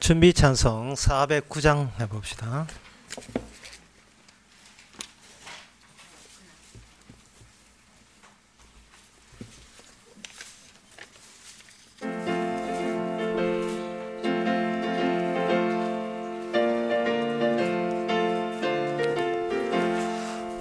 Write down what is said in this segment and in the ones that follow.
준비 찬송 409장 해봅시다.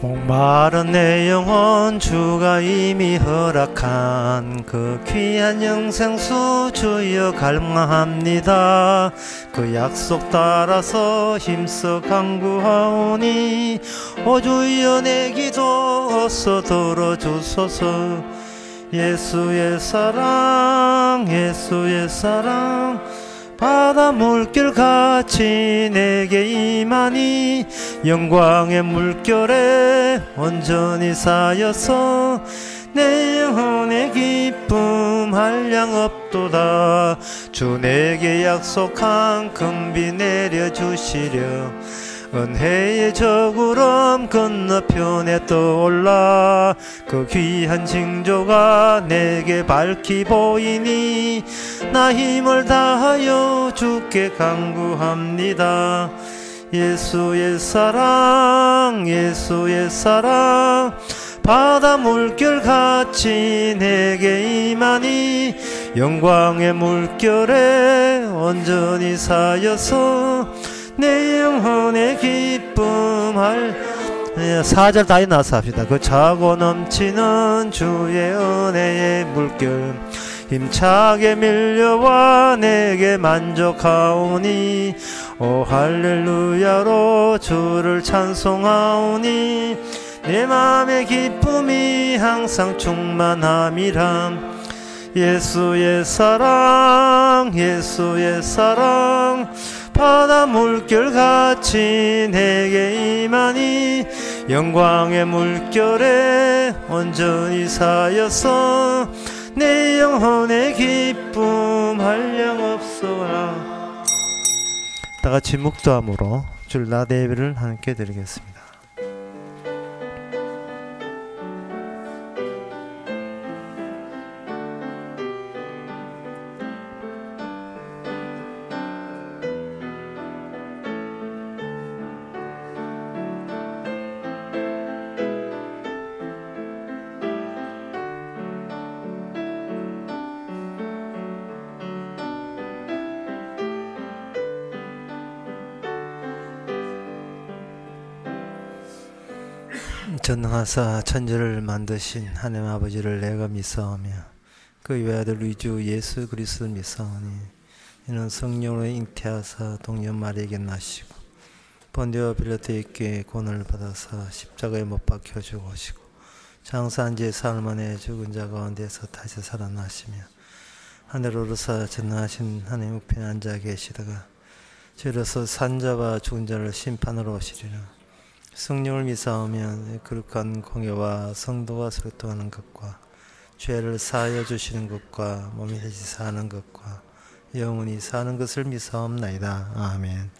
목마른 내 영혼 주가 이미 허락한 그 귀한 영생수 주여 갈망합니다. 그 약속 따라서 힘써 간구하오니 오 주여 내 기도 어서 들어주소서. 예수의 사랑 예수의 사랑 바다 물결같이 내게 임하니 영광의 물결에 온전히 쌓여서 내 영혼의 기쁨 한량 없도다. 주 내게 약속한 금비 내려주시려 은혜의 저구름 건너편에 떠올라 그 귀한 징조가 내게 밝히 보이니 나 힘을 다하여 주께 간구합니다. 예수의 사랑 예수의 사랑 바다 물결같이 내게 임하니 영광의 물결에 온전히 쌓여서 내 영혼의 기쁨할 4절 다시 나서 합시다. 그 차고 넘치는 주의 은혜의 물결 힘차게 밀려와 내게 만족하오니 오 할렐루야로 주를 찬송하오니 내 맘의 기쁨이 항상 충만함이라. 예수의 사랑 예수의 사랑 바다 물결같이 내게 임하니 영광의 물결에 온전히 쌓여서 내 영혼의 기쁨 한량 없어라. 다같이 묵도함으로 줄나 예배를 함께 드리겠습니다. 전능하사 천지를 만드신 하나님 아버지를 내가 믿사오며 그 외아들 우리 주 예수 그리스도를 믿사오니 이는 성령으로 잉태하사 동년 마리에게 나시고 본디오 빌라도에게 고난을 받아사 십자가에 못 박혀 죽으시고 장사한 지 사흘 만에 죽은 자 가운데서 다시 살아나시며 하늘 오르사 전능하신 하나님 우편에 앉아 계시다가 저로서 산자와 죽은 자를 심판하러 오시리라. 성령을 믿사오면 거룩한 공예와 성도가 소통하는 것과 죄를 사하여 주시는 것과 몸이 다시 사는 것과 영원히 사는 것을 믿사옵나이다. 아멘.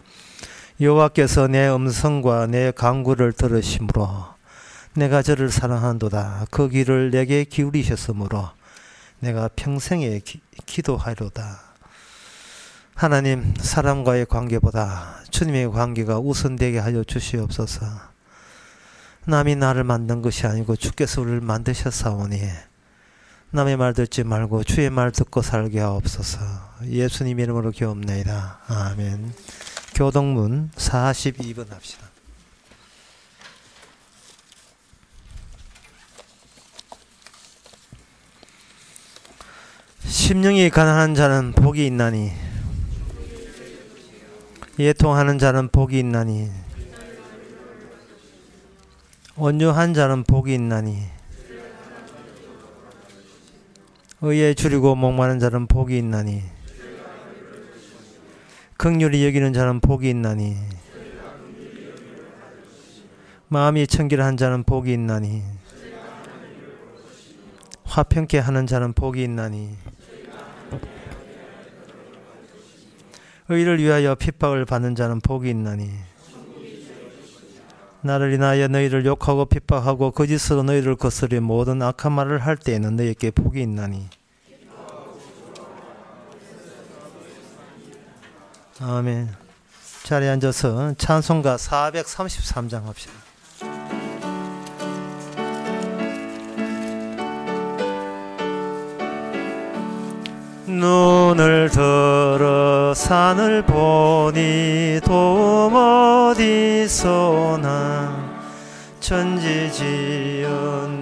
여호와께서 내 음성과 내 간구를 들으심으로 내가 저를 사랑한도다. 그 귀를 내게 기울이셨으므로 내가 평생에 기도하리로다. 하나님, 사람과의 관계보다 주님의 관계가 우선되게 하여 주시옵소서. 남이 나를 만든 것이 아니고 주께서 우리를 만드셨사오니 남의 말 듣지 말고 주의 말 듣고 살게 하옵소서. 예수님 이름으로 기도옵나이다. 아멘. 교동문 42번 합시다. 심령이 가난한 자는 복이 있나니 예통하는 자는 복이 있나니 온유한 자는 복이 있나니 의에 줄이고 목마른 자는 복이 있나니 긍휼히 여기는 자는 복이 있나니 마음이 청결한 자는 복이 있나니 화평케 하는 자는 복이 있나니 의를 위하여 핍박을 받는 자는 복이 있나니 나를 인하여 너희를 욕하고 핍박하고 거짓으로 너희를 거스려 모든 악한 말을 할 때에는 너희에게 복이 있나니 아멘. 자리에 앉아서 찬송가 433장 합시다. 눈을 들어 산을 보니 도움 어디서나 천지지은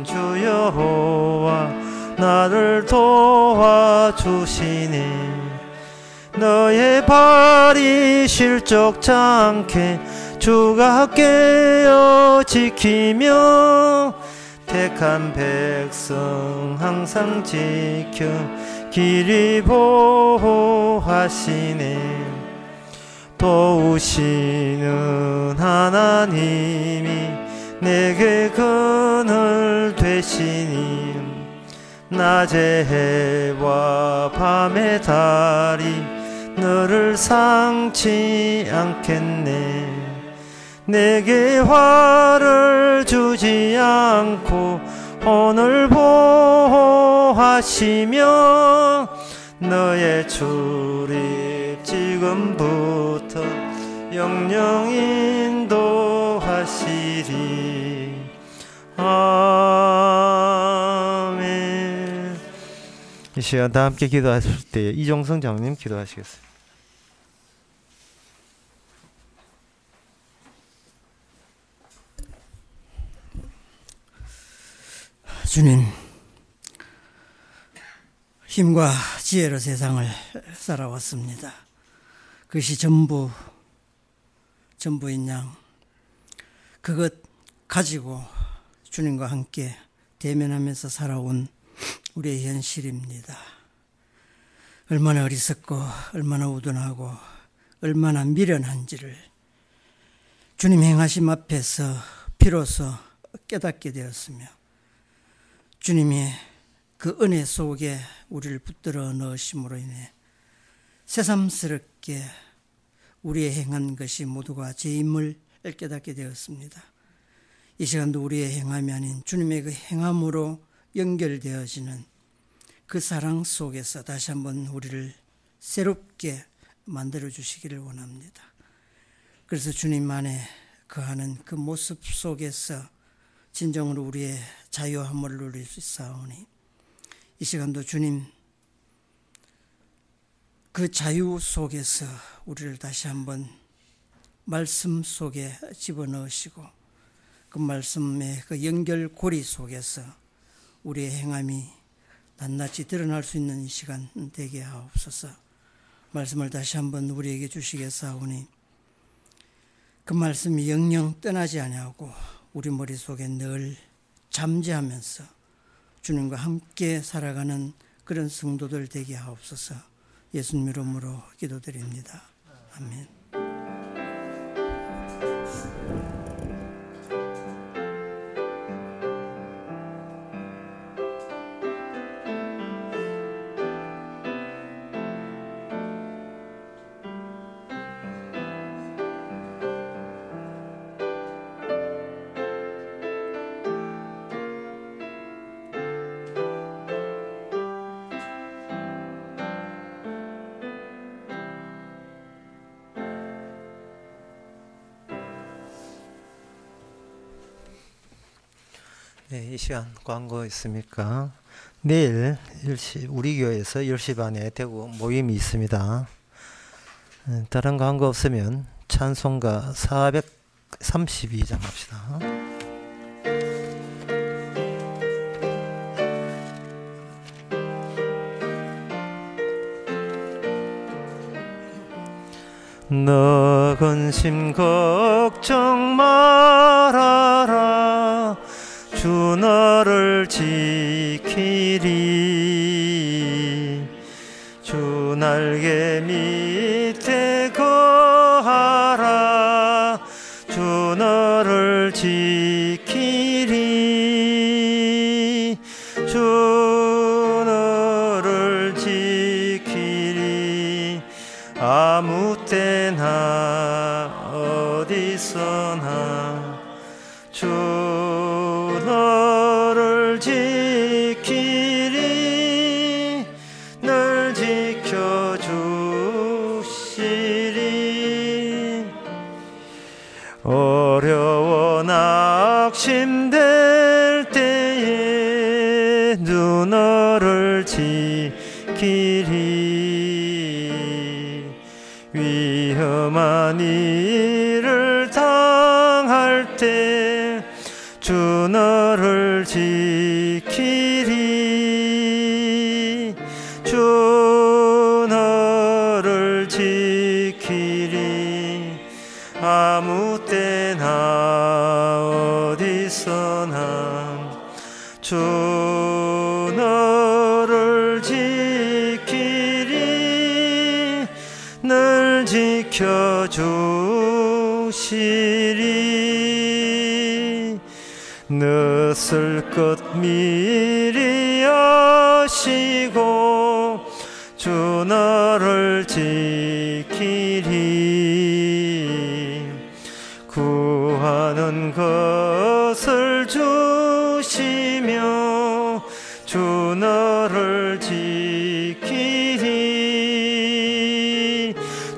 주 여호와 나를 도와주시니 너의 발이 실족치 않게 주가 깨어 지키며 택한 백성 항상 지켜 길이 보호하시네. 도우시는 하나님이 내게 그늘 되시니 낮의 해와 밤의 달이 너를 상치 않겠네. 내게 화를 주지 않고 오늘 보호하시며 너의 출입 지금부터 영영 인도하시리. 아멘. 이 시간 다 함께 기도하실 때 이종성 장로님 기도하시겠습니다. 주님, 힘과 지혜로 세상을 살아왔습니다. 그것이 전부인 양 그것 가지고 주님과 함께 대면하면서 살아온 우리의 현실입니다. 얼마나 어리석고 얼마나 우둔하고 얼마나 미련한지를 주님 행하심 앞에서 비로소 깨닫게 되었으며 주님이 그 은혜 속에 우리를 붙들어 넣으심으로 인해 새삼스럽게 우리의 행한 것이 모두가 죄임을 깨닫게 되었습니다. 이 시간도 우리의 행함이 아닌 주님의 그 행함으로 연결되어지는 그 사랑 속에서 다시 한번 우리를 새롭게 만들어 주시기를 원합니다. 그래서 주님 안에 거하는 그 모습 속에서 진정으로 우리의 자유함을 누릴 수 있사오니 이 시간도 주님 그 자유 속에서 우리를 다시 한번 말씀 속에 집어넣으시고 그 말씀의 그 연결고리 속에서 우리의 행함이 낱낱이 드러날 수 있는 이 시간 되게 하옵소서. 말씀을 다시 한번 우리에게 주시겠사오니 그 말씀이 영영 떠나지 아니하고 우리 머릿속에 늘 잠재하면서 주님과 함께 살아가는 그런 성도들 되게 하옵소서. 예수님 이름으로 기도드립니다. 아멘. 네, 이 시간 광고 있습니까? 내일 10시, 우리 교회에서 10시 반에 대구 모임이 있습니다. 다른 광고 없으면 찬송가 432장 합시다. 너 근심 걱정 말아라. 주 너를 지키리. 주 날개 밑에 거하라. 주 너를 지키리. 주 너를 지키리. 아무 때나 어디서나 주 너를 지키리. 늘 지켜주시리. 위험한 일을 당할 때 주 너를 지키리. 주 너를 지키리. 아무 때나 어디서나 주 너를 지키리. 늘 지켜주시리. 늦을 것 미리 아시고 주 너를 지키리. 구하는 것을 주시며 주 너를 지키리.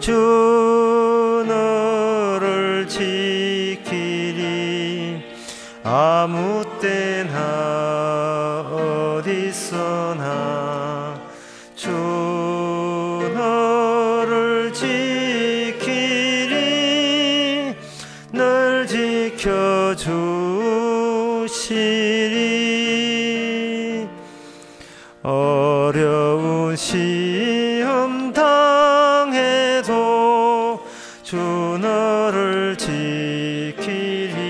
주 너를 지키리. 아무 때나 어디서나 주 너를 지키리. 늘 지켜주시리. 어려운 시험 당해도 주 너를 지키리.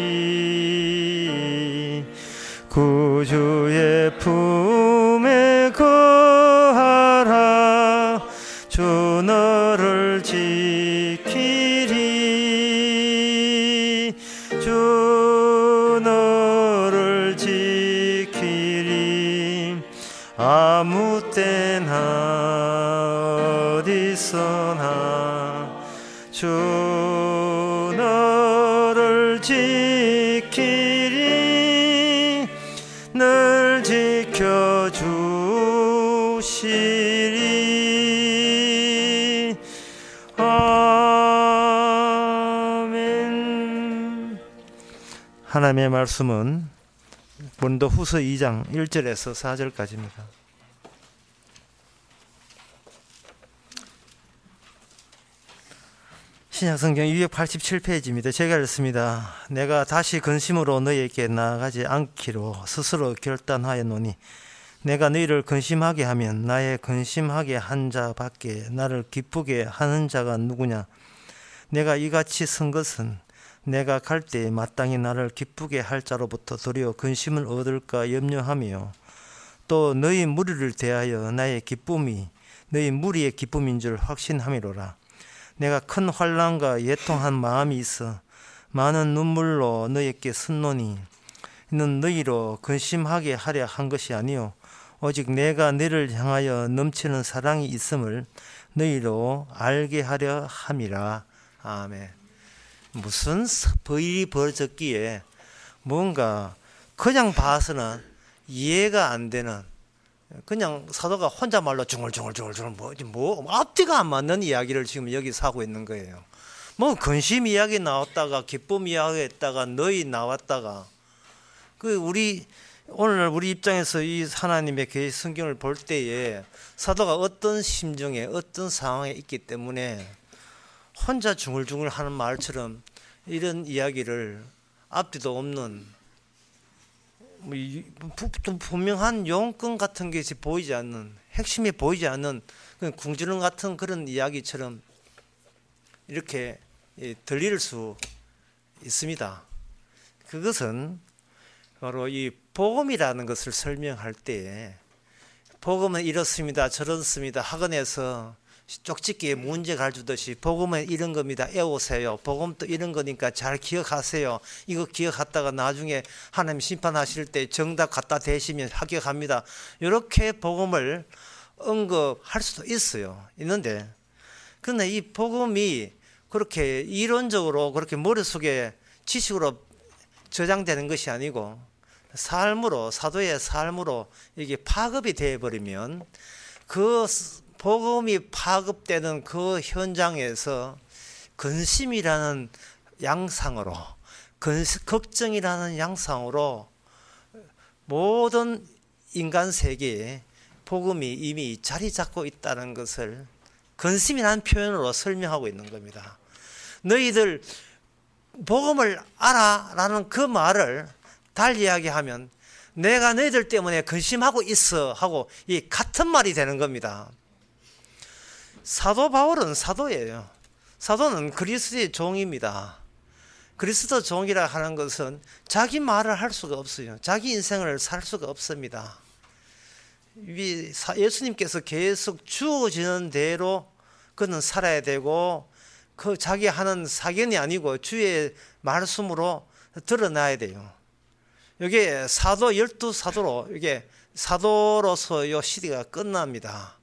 구주의 품에 거하라. 주 너를 지키리. 주 너를 지키리. 아무 때나 어디서나 주 너를 지키리. 늘 지켜주시리. 아멘. 하나님의 말씀은 고린도후서 2장 1절에서 4절까지입니다. 신약성경 287페이지입니다. 제가 읽습니다. 내가 다시 근심으로 너희에게 나아가지 않기로 스스로 결단하였노니 내가 너희를 근심하게 하면 나의 근심하게 한 자밖에 나를 기쁘게 하는 자가 누구냐. 내가 이같이 쓴 것은 내가 갈 때에 마땅히 나를 기쁘게 할 자로부터 도리어 근심을 얻을까 염려하며 또 너희 무리를 대하여 나의 기쁨이 너희 무리의 기쁨인 줄 확신함이로라. 내가 큰 환난과 애통한 마음이 있어 많은 눈물로 너희에게 쓴노니 이는 너희로 근심하게 하려 한 것이 아니요 오직 내가 너희를 향하여 넘치는 사랑이 있음을 너희로 알게 하려 함이라. 아멘. 무슨 일이 벌어졌기에 뭔가 그냥 봐서는 이해가 안 되는, 그냥 사도가 혼자 말로 중얼중얼 뭐 앞뒤가 안 맞는 이야기를 지금 여기서 하고 있는 거예요. 뭐 근심 이야기 나왔다가 기쁨 이야기 했다가 너희 나왔다가 오늘 우리 입장에서 이 하나님의 계시 성경을 볼 때에 사도가 어떤 심정에 어떤 상황에 있기 때문에 혼자 중얼중얼 하는 말처럼 이런 이야기를 앞뒤도 없는 좀 분명한 용건 같은 것이 보이지 않는, 핵심이 보이지 않는 궁지렁 같은 그런 이야기처럼 이렇게 들릴 수 있습니다. 그것은 바로 이 복음이라는 것을 설명할 때에 복음은 이렇습니다 저렇습니다 학원에서 쪽집기에 문제 가르치듯이 복음은 이런 겁니다 애우세요, 복음도 이런 거니까 잘 기억하세요, 이거 기억하다가 나중에 하나님 심판하실 때 정답 갖다 대시면 합격합니다, 이렇게 복음을 언급할 수도 있는데 그런데 이 복음이 그렇게 이론적으로 그렇게 머릿속에 지식으로 저장되는 것이 아니고 삶으로, 사도의 삶으로 이게 파급이 되어버리면 그 복음이 파급되는 그 현장에서 근심이라는 양상으로, 걱정이라는 양상으로 모든 인간 세계에 복음이 이미 자리 잡고 있다는 것을 근심이라는 표현으로 설명하고 있는 겁니다. 너희들 복음을 알아 라는 그 말을 달리 이야기하면 내가 너희들 때문에 근심하고 있어 하고 이 같은 말이 되는 겁니다. 사도 바울은 사도예요. 사도는 그리스도의 종입니다. 그리스도 종이라 하는 것은 자기 말을 할 수가 없어요. 자기 인생을 살 수가 없습니다. 예수님께서 계속 주어지는 대로 그는 살아야 되고 그 자기 하는 사견이 아니고 주의 말씀으로 드러나야 돼요. 이게 사도 12사도로 이게 사도로서 요 시대가 끝납니다.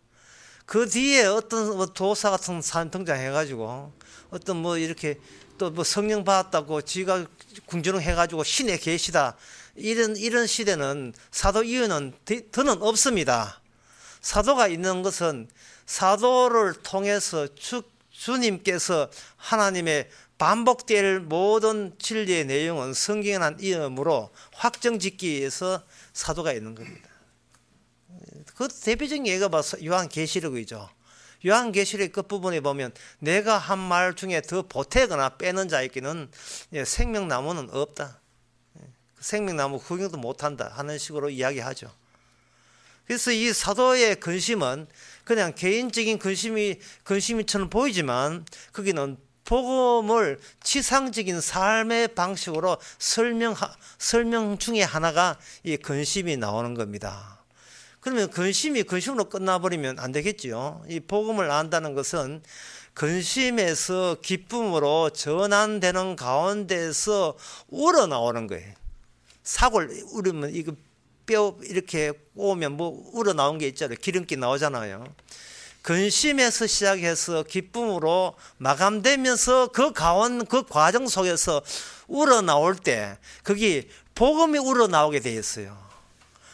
그 뒤에 어떤 도사 같은 사람 등장해가지고 어떤 뭐 이렇게 또 뭐 성령 받았다고 지가 궁지렁해가지고 신에 계시다 이런 시대는 사도 이후는 더는 없습니다. 사도가 있는 것은 사도를 통해서 주님께서 하나님의 반복될 모든 진리의 내용은 성경에 난 이름으로 확정짓기 위해서 사도가 있는 겁니다. 그 대표적인 예가 봐서 요한계시록이죠. 요한계시록 끝부분에 보면 내가 한 말 중에 더 보태거나 빼는 자에게는 생명나무는 없다. 생명나무 구경도 못한다 하는 식으로 이야기하죠. 그래서 이 사도의 근심은 그냥 개인적인 근심이처럼 보이지만 거기는 복음을 치상적인 삶의 방식으로 설명 중에 하나가 이 근심이 나오는 겁니다. 그러면 근심으로 끝나버리면 안 되겠죠. 이 복음을 안다는 것은 근심에서 기쁨으로 전환되는 가운데서 우러나오는 거예요. 사골 우리면 이거 뼈 이렇게 꼬우면 뭐 우러나온 게 있잖아요. 기름기 나오잖아요. 근심에서 시작해서 기쁨으로 마감되면서 그 과정 속에서 우러나올 때 거기 복음이 우러나오게 돼 있어요.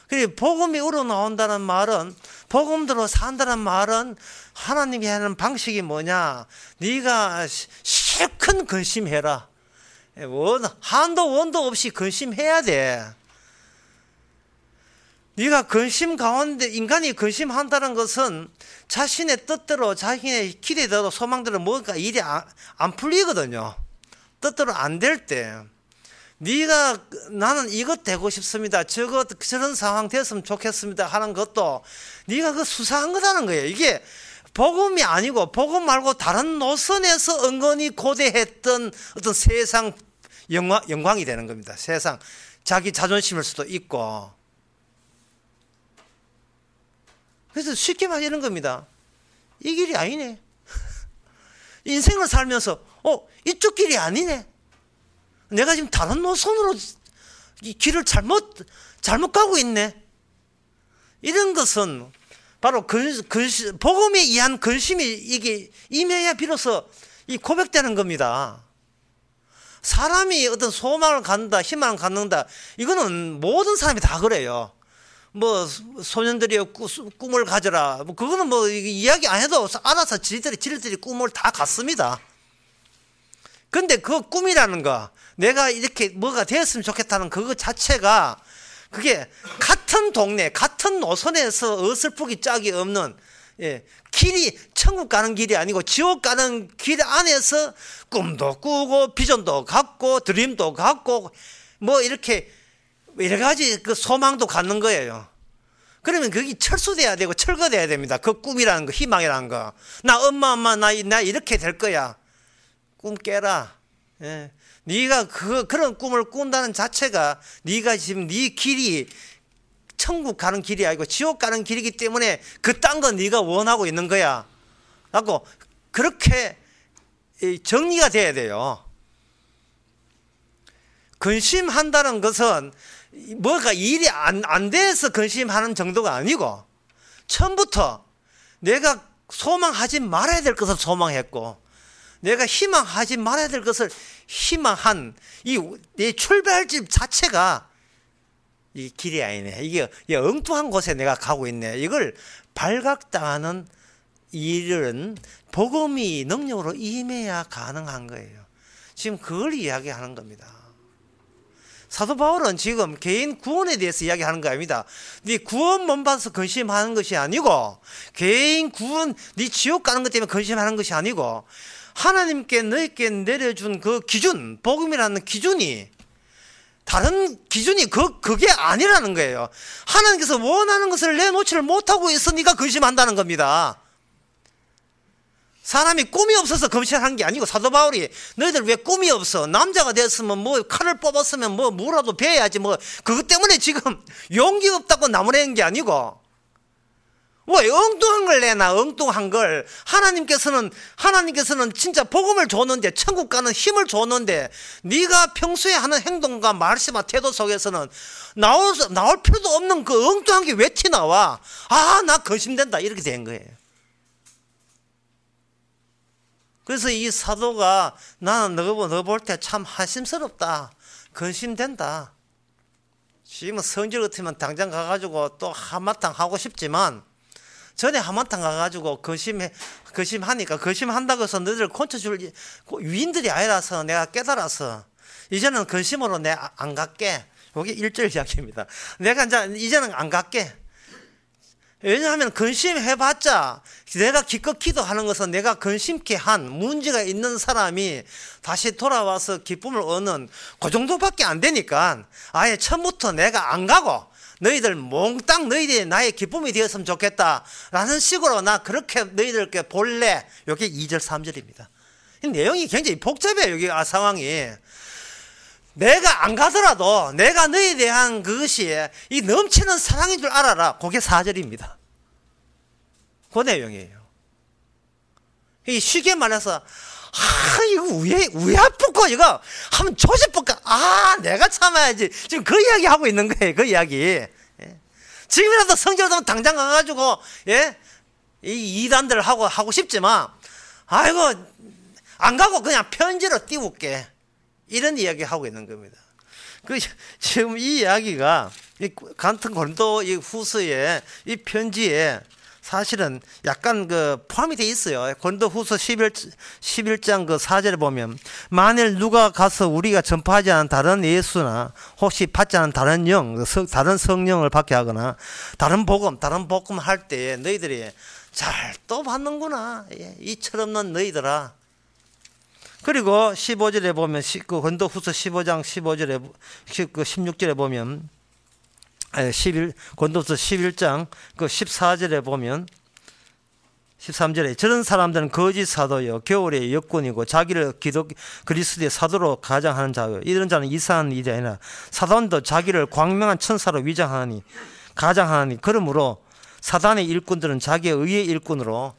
그리고 복음이 우러나온다는 말은 복음대로 산다는 말은 하나님이 하는 방식이 뭐냐? 네가 실컷 근심해라. 한도 원도 없이 근심해야 돼. 네가 근심 가운데 인간이 근심한다는 것은 자신의 뜻대로 자신의 기대대로 소망대로 뭔가 일이 안 풀리거든요. 뜻대로 안 될 때 네가 나는 이것 되고 싶습니다. 저런 상황 됐으면 좋겠습니다 하는 것도 네가 그 수상한 거라는 거예요. 이게 복음이 아니고 복음 말고 다른 노선에서 은근히 고대했던 어떤 세상 영광이 되는 겁니다. 세상 자기 자존심일 수도 있고. 그래서 쉽게 말해 이런 겁니다. 이 길이 아니네. 인생을 살면서 이쪽 길이 아니네. 내가 지금 다른 노선으로 이 길을 잘못 가고 있네. 이런 것은 바로 복음에 의한 근심이 이게 임해야 비로소 이 고백되는 겁니다. 사람이 어떤 소망을 갖는다, 희망을 갖는다. 이거는 모든 사람이 다 그래요. 뭐 소년들이 꿈을 가져라. 뭐 그거는 뭐 이야기 안 해도 알아서 지들이 꿈을 다 갖습니다. 근데 그 꿈이라는 거, 내가 이렇게 뭐가 되었으면 좋겠다는 그거 자체가 그게 같은 동네, 같은 노선에서 어설프기 짝이 없는 길이 천국 가는 길이 아니고 지옥 가는 길 안에서 꿈도 꾸고 비전도 갖고 드림도 갖고 뭐 이렇게 여러 가지 그 소망도 갖는 거예요. 그러면 그게 철수돼야 되고 철거돼야 됩니다. 그 꿈이라는 거, 희망이라는 거. 나 엄마 나 이렇게 될 거야. 꿈 깨라. 네가 그런 꿈을 꾼다는 자체가 네가 지금 네 길이 천국 가는 길이 아니고 지옥 가는 길이기 때문에 그딴 거 네가 원하고 있는 거야 라고 그렇게 정리가 돼야 돼요. 근심한다는 것은 뭐가 일이 안 돼서 근심하는 정도가 아니고 처음부터 내가 소망하지 말아야 될 것을 소망했고 내가 희망하지 말아야 될 것을 희망한 내 출발집 자체가 이 길이 아니네. 이게 엉뚱한 곳에 내가 가고 있네. 이걸 발각당하는 일은 복음이 능력으로 임해야 가능한 거예요. 지금 그걸 이야기하는 겁니다. 사도 바울은 지금 개인 구원에 대해서 이야기하는 거 아닙니다. 네 구원 못 받아서 근심하는 것이 아니고, 개인 구원, 네 지옥 가는 것 때문에 근심하는 것이 아니고, 하나님께 너에게 내려준 그 기준, 복음이라는 기준이 다른 기준이 그게 아니라는 거예요. 하나님께서 원하는 것을 내놓지를 못하고 있어 네가 근심한다는 겁니다. 사람이 꿈이 없어서 근심한 게 아니고, 사도 바울이 너희들 왜 꿈이 없어? 남자가 됐으면 뭐 칼을 뽑았으면 뭐라도 베야지 그것 때문에 지금 용기 없다고 나무라는 게 아니고, 왜 엉뚱한 걸 내나, 엉뚱한 걸. 하나님께서는 진짜 복음을 줬는데, 천국 가는 힘을 줬는데, 네가 평소에 하는 행동과 말씀과 태도 속에서는 나올 필요도 없는 그 엉뚱한 게 왜 튀나와? 나 근심된다, 이렇게 된 거예요. 그래서 이 사도가, 나는 너 볼 때 참 한심스럽다, 근심된다. 지금 성질 같으면 당장 가가지고 또 한바탕 하고 싶지만, 전에 한바탕 가가지고 근심하니까, 근심한다고 해서 너희들 고쳐줄 위인들이 아니라서 내가 깨달아서 이제는 근심으로 내가 안 갈게. 이게 1절 이야기입니다. 내가 이제는 안 갈게. 왜냐하면 근심해봤자, 내가 기껏 기도하는 것은 내가 근심케 한 문제가 있는 사람이 다시 돌아와서 기쁨을 얻는 그 정도밖에 안 되니까, 아예 처음부터 내가 안 가고 너희들 몽땅 너희들이 나의 기쁨이 되었으면 좋겠다 라는 식으로 나 그렇게 너희들께 볼래. 이게 2절 3절입니다 내용이 굉장히 복잡해요. 여기 상황이. 내가 안 가더라도 내가 너희에 대한 그것이 이 넘치는 사랑인 줄 알아라. 그게 4절입니다 그 내용이에요. 쉽게 말해서, 이거 왜 아프고, 이거 한번 조집볼까? 내가 참아야지. 지금 그 이야기 하고 있는 거예요. 그 이야기. 지금이라도 성질을 당장 가가지고, 이 이단들 하고 싶지만, 안 가고 그냥 편지로 띄울게. 이런 이야기 하고 있는 겁니다. 지금 이 이야기가, 같은 고린도 후서의 이 편지에 사실은 약간 포함이 돼 있어요. 고린도후서 11장 4절에 보면, 만일 누가 가서 우리가 전파하지 않은 다른 예수나 혹시 받지 않은 다른 다른 성령을 받게 하거나 다른 복음 할 때에 너희들이 잘 또 받는구나, 이 철없는 너희들아. 그리고 15절에 보면, 고린도후서 15장 15절에 16절에 보면, 고린도후서 11장 14절에 보면, 13절에 저런 사람들은 거짓 사도요, 겨울의 역군이고 자기를 그리스도의 사도로 가장하는 자요, 이런 자는 이상한 일이 아니라 사단도 자기를 광명한 천사로 가장하니 그러므로 사단의 일꾼들은 자기의 의의 일꾼으로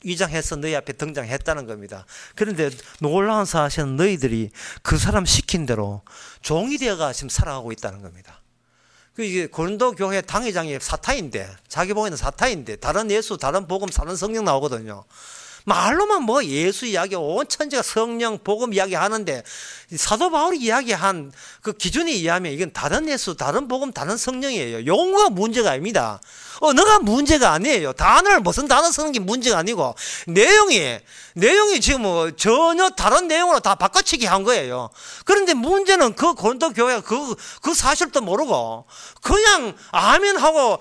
위장해서 너희 앞에 등장했다는 겁니다. 그런데 놀라운 사실은 너희들이 그 사람 시킨 대로 종이 되어가 지금 살아가고 있다는 겁니다. 이게 고린도 교회 당회장이 사탄인데, 자기 보기에는 사탄인데, 다른 예수, 다른 복음, 다른 성령 나오거든요. 말로만 예수 이야기, 온 천지가 성령, 복음 이야기 하는데, 사도 바울이 이야기한 그 기준에 의하면 이건 다른 예수, 다른 복음, 다른 성령이에요. 용어가 문제가 아닙니다. 언어가 문제가 아니에요. 무슨 단어 쓰는 게 문제가 아니고, 내용이 지금 전혀 다른 내용으로 다 바꿔치기 한 거예요. 그런데 문제는 그 고린도 교회가 그 사실도 모르고, 그냥 아멘하고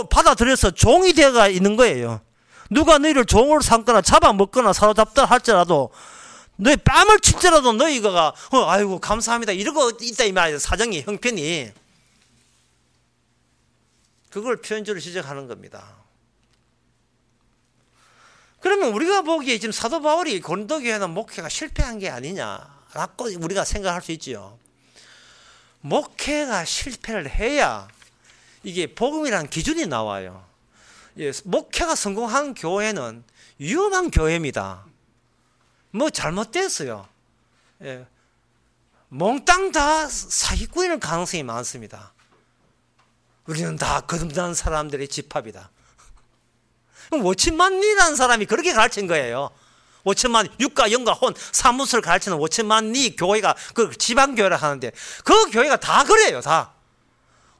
받아들여서 종이 되어가 있는 거예요. 누가 너희를 종으로 삼거나 잡아먹거나 사로잡다 할지라도, 너희 뺨을 칠지라도 너희가 아이고 감사합니다 이러고 있다 이 말이에요. 사정이, 형편이. 그걸 편지로 지적하는 겁니다. 그러면 우리가 보기에 지금 사도 바울이 고린도 교회는 목회가 실패한 게 아니냐라고 우리가 생각할 수 있지요. 목회가 실패를 해야 이게 복음이라는 기준이 나와요. 목회가 성공한 교회는 위험한 교회입니다. 잘못됐어요. 몽땅 다 사기꾼일 가능성이 많습니다. 우리는 다 거듭난 사람들의 집합이다. 워치만리라는 사람이 그렇게 가르친 거예요. 워치만, 육과 영과 혼, 사무소를 가르치는 워치만리 교회가 그 지방교회라 하는데, 그 교회가 다 그래요. 다.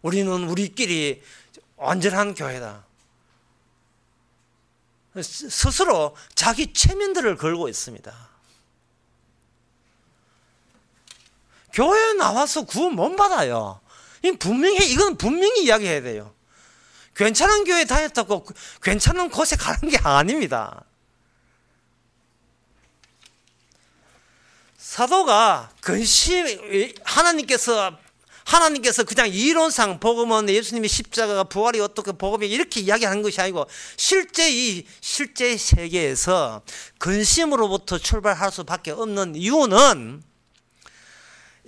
우리는 우리끼리 완전한 교회다. 스스로 자기 체면들을 걸고 있습니다. 교회에 나와서 구원 못 받아요. 이건 분명히 이야기해야 돼요. 괜찮은 교회 다녔다고 괜찮은 곳에 가는 게 아닙니다. 사도가 하나님께서 그냥 이론상 복음은 예수님의 십자가가 부활이 어떻게 복음이 이렇게 이야기하는 것이 아니고 실제 세계에서 근심으로부터 출발할 수밖에 없는 이유는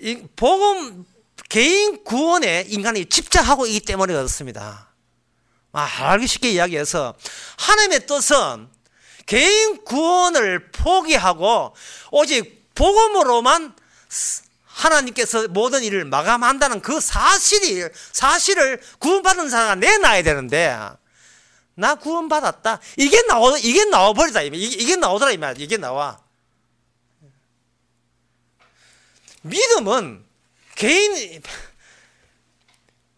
이 복음 개인 구원에 인간이 집착하고 있기 때문에 그렇습니다. 알기 쉽게 이야기해서 하나님의 뜻은 개인 구원을 포기하고 오직 복음으로만 하나님께서 모든 일을 마감한다는 그 사실을 구원받은 사람가 내놔야 되는데, 나 구원받았다. 이게 나와버리다. 이게 나오더라. 이게 나와.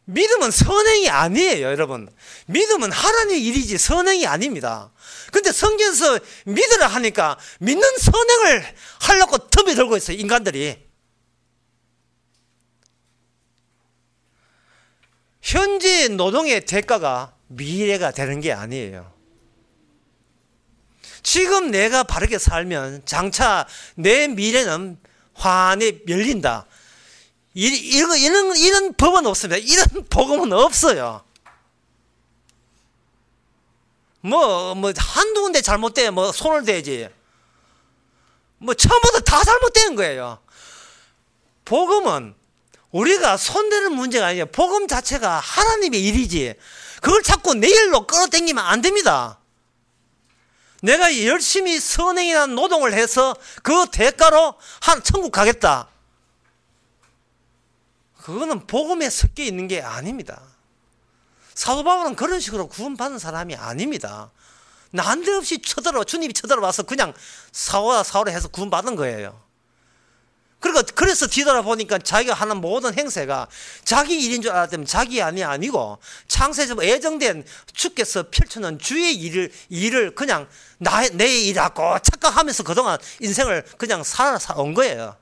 믿음은 선행이 아니에요, 여러분. 믿음은 하나님의 일이지 선행이 아닙니다. 근데 성경에서 믿으라 하니까 믿는 선행을 하려고 틈이 들고 있어요, 인간들이. 현재 노동의 대가가 미래가 되는 게 아니에요. 지금 내가 바르게 살면 장차 내 미래는 환히 열린다. 이런 법은 없습니다. 이런 복음은 없어요. 한두 군데 잘못돼, 손을 대지. 처음부터 다 잘못된 거예요. 복음은 우리가 손대는 문제가 아니에요. 복음 자체가 하나님의 일이지. 그걸 자꾸 내 일로 끌어당기면 안 됩니다. 내가 열심히 선행이라는 노동을 해서 그 대가로 천국 가겠다. 그거는 복음에 섞여 있는 게 아닙니다. 사도 바울은 그런 식으로 구원받은 사람이 아닙니다. 난데없이 주님이 쳐들어와서 그냥 사오라 해서 구원받은 거예요. 그래서 뒤돌아보니까 자기가 하는 모든 행세가 자기 일인 줄 알았다면 자기 일이 아니고 창세에서 예정된 주께서 펼쳐놓은 주의 일을 그냥 내 일이라고 착각하면서 그동안 인생을 그냥 살아온 거예요.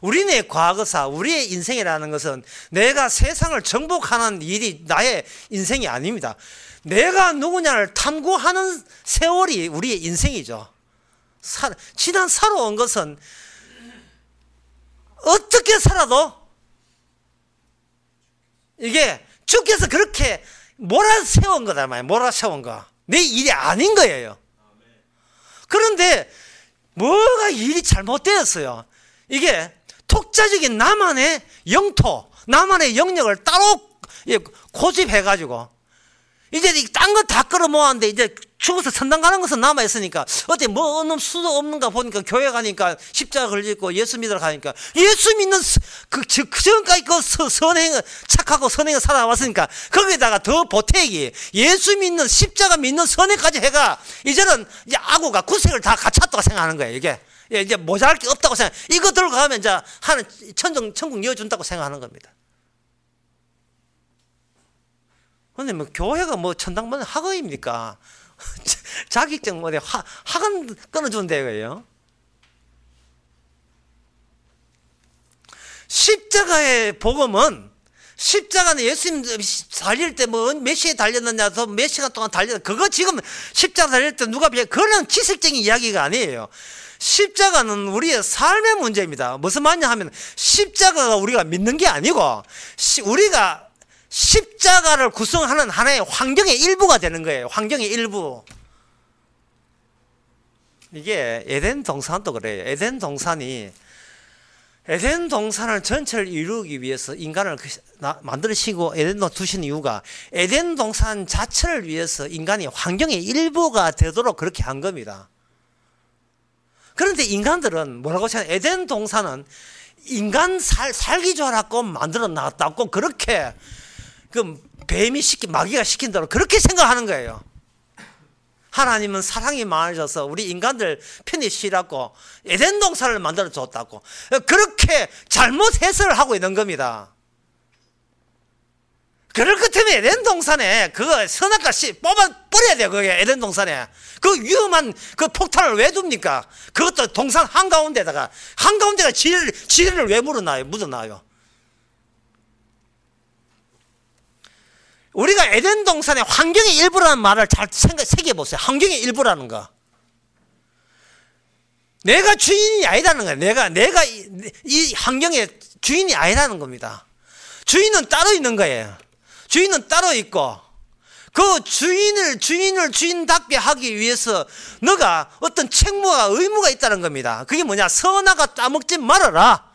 우리의 과거사, 우리의 인생이라는 것은 내가 세상을 정복하는 일이 나의 인생이 아닙니다. 내가 누구냐를 탐구하는 세월이 우리의 인생이죠. 지난 살아온 것은 어떻게 살아도 이게 주께서 그렇게 몰아세운 거다 말이에요. 몰아세운 거. 내 일이 아닌 거예요. 그런데 뭐가 일이 잘못되었어요. 이게 독자적인 나만의 영토, 나만의 영역을 따로 고집해가지고 이제 딴 거 다 끌어모았는데 이제 죽어서 천당 가는 것은 남아있으니까 어때 없는 수도 없는가 보니까 교회 가니까 십자가 걸리고 예수 믿으러 가니까 예수 믿는 그 전까지 그 선행 착하고 선행을 살아왔으니까 거기다가 더 보태기 예수 믿는 십자가 믿는 선행까지 해가 이제는 이제 아구가 구색을 다 갖췄다고 생각하는 거예요. 이게 이제 모자랄 게 없다고 생각. 이거 들고 가면 이제 하는 천국 이어준다고 생각하는 겁니다. 근데 교회가 천당만 학원입니까? 자격증 학원 끊어주는 데예요. 십자가의 복음은 십자가는 예수님 달릴 때 몇 시에 달렸느냐, 몇 시간 동안 달렸느냐, 그거 지금 십자가 달릴 때 누가 그런 지식적인 이야기가 아니에요. 십자가는 우리의 삶의 문제입니다. 무슨 말이냐 하면 십자가가 우리가 믿는 게 아니고 우리가 십자가를 구성하는 하나의 환경의 일부가 되는 거예요. 환경의 일부. 이게 에덴 동산도 그래요. 에덴 동산을 전체를 이루기 위해서 인간을 만들으시고 에덴도 두신 이유가 에덴 동산 자체를 위해서 인간이 환경의 일부가 되도록 그렇게 한 겁니다. 그런데 인간들은 뭐라고 생각해요? 에덴 동산은 인간 살기 좋아라고 만들어 놨다고 그렇게 마귀가 시킨 대로 그렇게 생각하는 거예요. 하나님은 사랑이 많으셔서 우리 인간들 편히 쉬라고 에덴 동산을 만들어 줬다고 그렇게 잘못 해석을 하고 있는 겁니다. 그럴 것 같으면 에덴 동산에 그거 선악과 뽑아 버려야 돼요. 그게 에덴 동산에 그 위험한 그 폭탄을 왜 둡니까? 그것도 동산 한가운데다가 지뢰를 왜 묻어놔요? 우리가 에덴 동산의 환경의 일부라는 말을 잘 새겨보세요. 환경의 일부라는 거. 내가 주인이 아니라는 거예요. 내가 이 환경의 주인이 아니라는 겁니다. 주인은 따로 있는 거예요. 주인은 따로 있고, 그 주인을 주인답게 하기 위해서 너가 어떤 책무와 의무가 있다는 겁니다. 그게 뭐냐? 선악과 따먹지 말아라.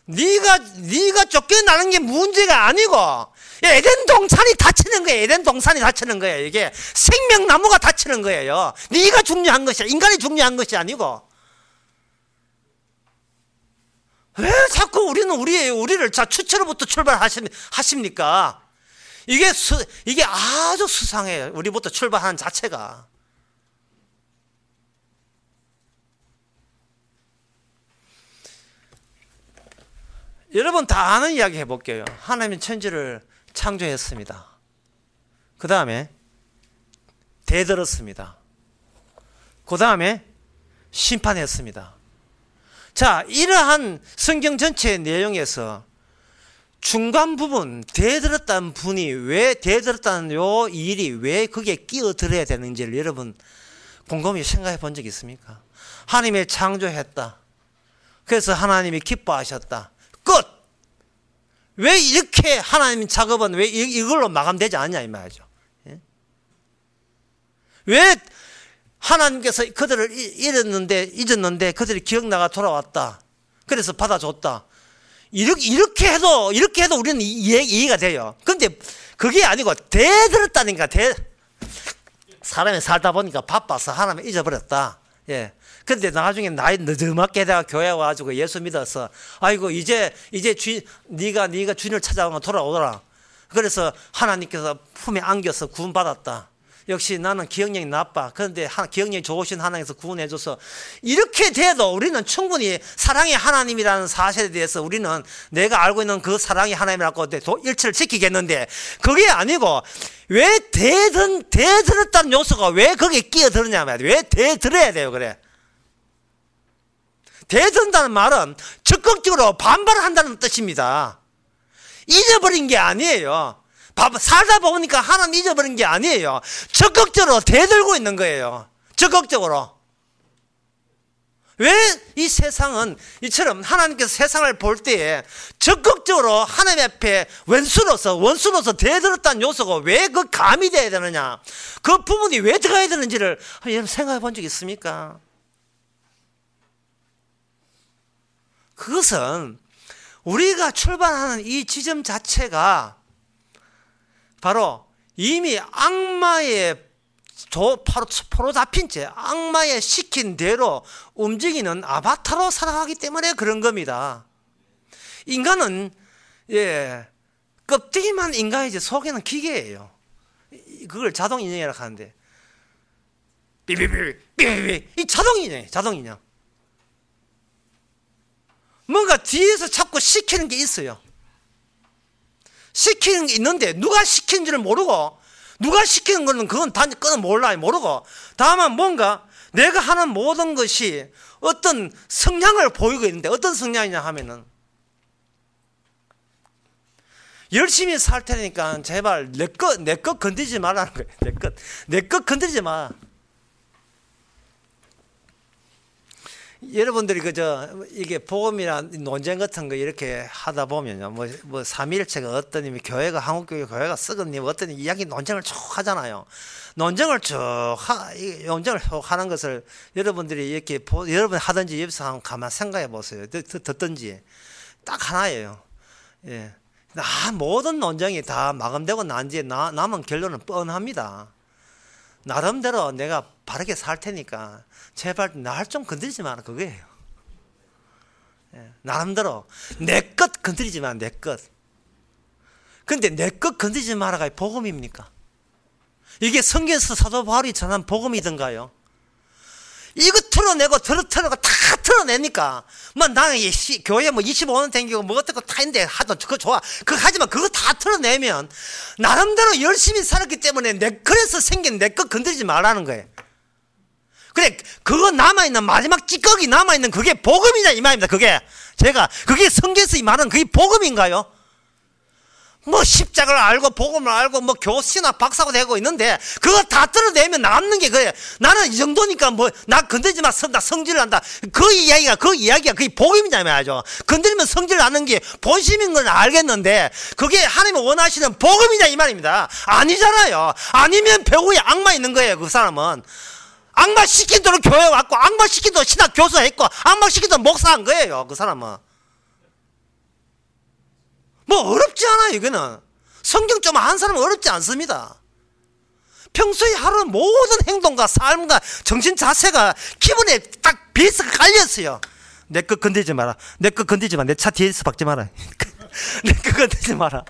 네가 쫓겨나는 게 문제가 아니고 에덴 동산이 다치는 거예요. 에덴 동산이 다치는 거예요. 이게 생명나무가 다치는 거예요. 네가 중요한 것이야. 인간이 중요한 것이 아니고. 왜 자꾸 우리를 추체로부터 출발하십니까? 이게 아주 수상해요. 우리부터 출발하는 자체가. 여러분 다 아는 이야기 해볼게요. 하나님은 천지를 창조했습니다. 그 다음에 대들었습니다. 그 다음에 심판했습니다. 자, 이러한 성경 전체의 내용에서 중간 부분 대들었다는 분이 왜 대들었다는 요 일이 왜 거기에 끼어들어야 되는지를 여러분 곰곰이 생각해 본 적 있습니까? 하나님이 창조했다. 그래서 하나님이 기뻐하셨다. 끝! 왜 이렇게 하나님 작업은 왜 이걸로 마감되지 않냐 이 말이죠. 예? 왜 하나님께서 그들을 잊었는데 그들이 기억나가 돌아왔다. 그래서 받아줬다. 이렇게 해도 우리는 이해가 돼요. 근데 그게 아니고 대들었다니까. 사람이 살다 보니까 바빠서 하나님을 잊어버렸다. 예. 근데 나중에 나이 늦음하게 내가 교회 와가지고 예수 믿어서 아이고 이제 네가 주님을 찾아오면 돌아오더라. 그래서 하나님께서 품에 안겨서 구원받았다. 역시 나는 기억력이 나빠. 그런데 기억력이 좋으신 하나님께서 구원해줘서 이렇게 돼도 우리는 충분히 사랑의 하나님이라는 사실에 대해서 우리는 내가 알고 있는 그 사랑의 하나님이라고 일치를 지키겠는데 그게 아니고 왜 대들었다는 요소가 왜 거기에 끼어들었냐 말이야. 왜 대들어야 돼요? 그래. 대든다는 말은 적극적으로 반발을 한다는 뜻입니다. 잊어버린 게 아니에요. 살다 보니까 하나님 잊어버린 게 아니에요. 적극적으로 대들고 있는 거예요. 적극적으로. 왜 이 세상은 이처럼 하나님께서 세상을 볼 때에 적극적으로 하나님 앞에 원수로서 대들었다는 요소가 왜 그 감이 돼야 되느냐, 그 부분이 왜 들어가야 되는지를 여러분 생각해 본 적 있습니까? 그것은 우리가 출발하는 이 지점 자체가 바로 이미 악마의 포로 잡힌 채 악마의 시킨 대로 움직이는 아바타로 살아가기 때문에 그런 겁니다. 인간은 껍데기만 인간이지 속에는 기계예요. 그걸 자동인형이라고 하는데 삐삐삐삐삐삐 이 자동인형. 뭔가 뒤에서 자꾸 시키는 게 있어요. 시키는 게 있는데 누가 시키는지를 모르고, 누가 시키는 거는 그건 몰라요. 모르고 다만 뭔가 내가 하는 모든 것이 어떤 성향을 보이고 있는데 어떤 성향이냐 하면은 열심히 살 테니까 제발 내 것 건드리지 말라는 거예요. 내 것 건드리지 마. 여러분들이 이게 복음이나 논쟁 같은 거 이렇게 하다 보면요, 뭐 삼위일체가 어떠니, 교회가 한국교회 교회가 썩었니, 어떠니 이야기 논쟁을 쭉 하잖아요. 논쟁을 쭉 하는 것을 여러분들이 이렇게 여러분 하든지 옆에서 한번 가만 생각해 보세요. 듣든지 딱 하나예요. 예, 모든 논쟁이 다 마감되고 난 뒤에 남은 결론은 뻔합니다. 나름대로 내가 바르게 살 테니까 제발 날 좀 건드리지 마라, 그거예요. 나름대로 내 것 건드리지 마, 내 것. 근데 내 것 건드리지 마라가 복음입니까? 이게 성경에서 사도 바울이 전한 복음이던가요? 이거 틀어내고 틀어내고 다 틀어내니까 뭐 나는 교회 뭐 25년 댕기고 뭐 어떻고 다 있는데 하도 그거 좋아. 그거 하지만 그거 다 틀어내면 나름대로 열심히 살았기 때문에 그래서 생긴 내 거 건드리지 말라는 거예요. 그래, 그거 남아있는 마지막 찌꺼기 남아있는 그게 복음이냐 이 말입니다. 그게 성경에서 이 말은 그게 복음인가요? 뭐 십자가를 알고 복음을 알고 뭐 교수나 박사가 되고 있는데 그거 다 뜯어내면 남는 게 그래. 나는 이 정도니까 뭐 나 건들지 마. 나 성질을 한다. 그 이야기가 그게 복음이냐 말이죠. 건드리면 성질 나는 게 본심인 건 알겠는데 그게 하나님이 원하시는 복음이냐 이 말입니다. 아니잖아요. 아니면 배후에 악마 있는 거예요. 그 사람은 악마 시키도록 교회 왔고 악마 시키도록 신학 교수 했고 악마 시키도록 목사한 거예요. 그 사람은 뭐 어렵지 않아요. 이거는 성경 좀 아는 사람은 어렵지 않습니다. 평소에 하루 모든 행동과 삶과 정신 자세가 기분에 딱 베이스가 깔렸어요. 내 거 건들지 마라. 내 거 건들지 마. 내 차 뒤에서 박지 마라. 내 거 건들지 마라.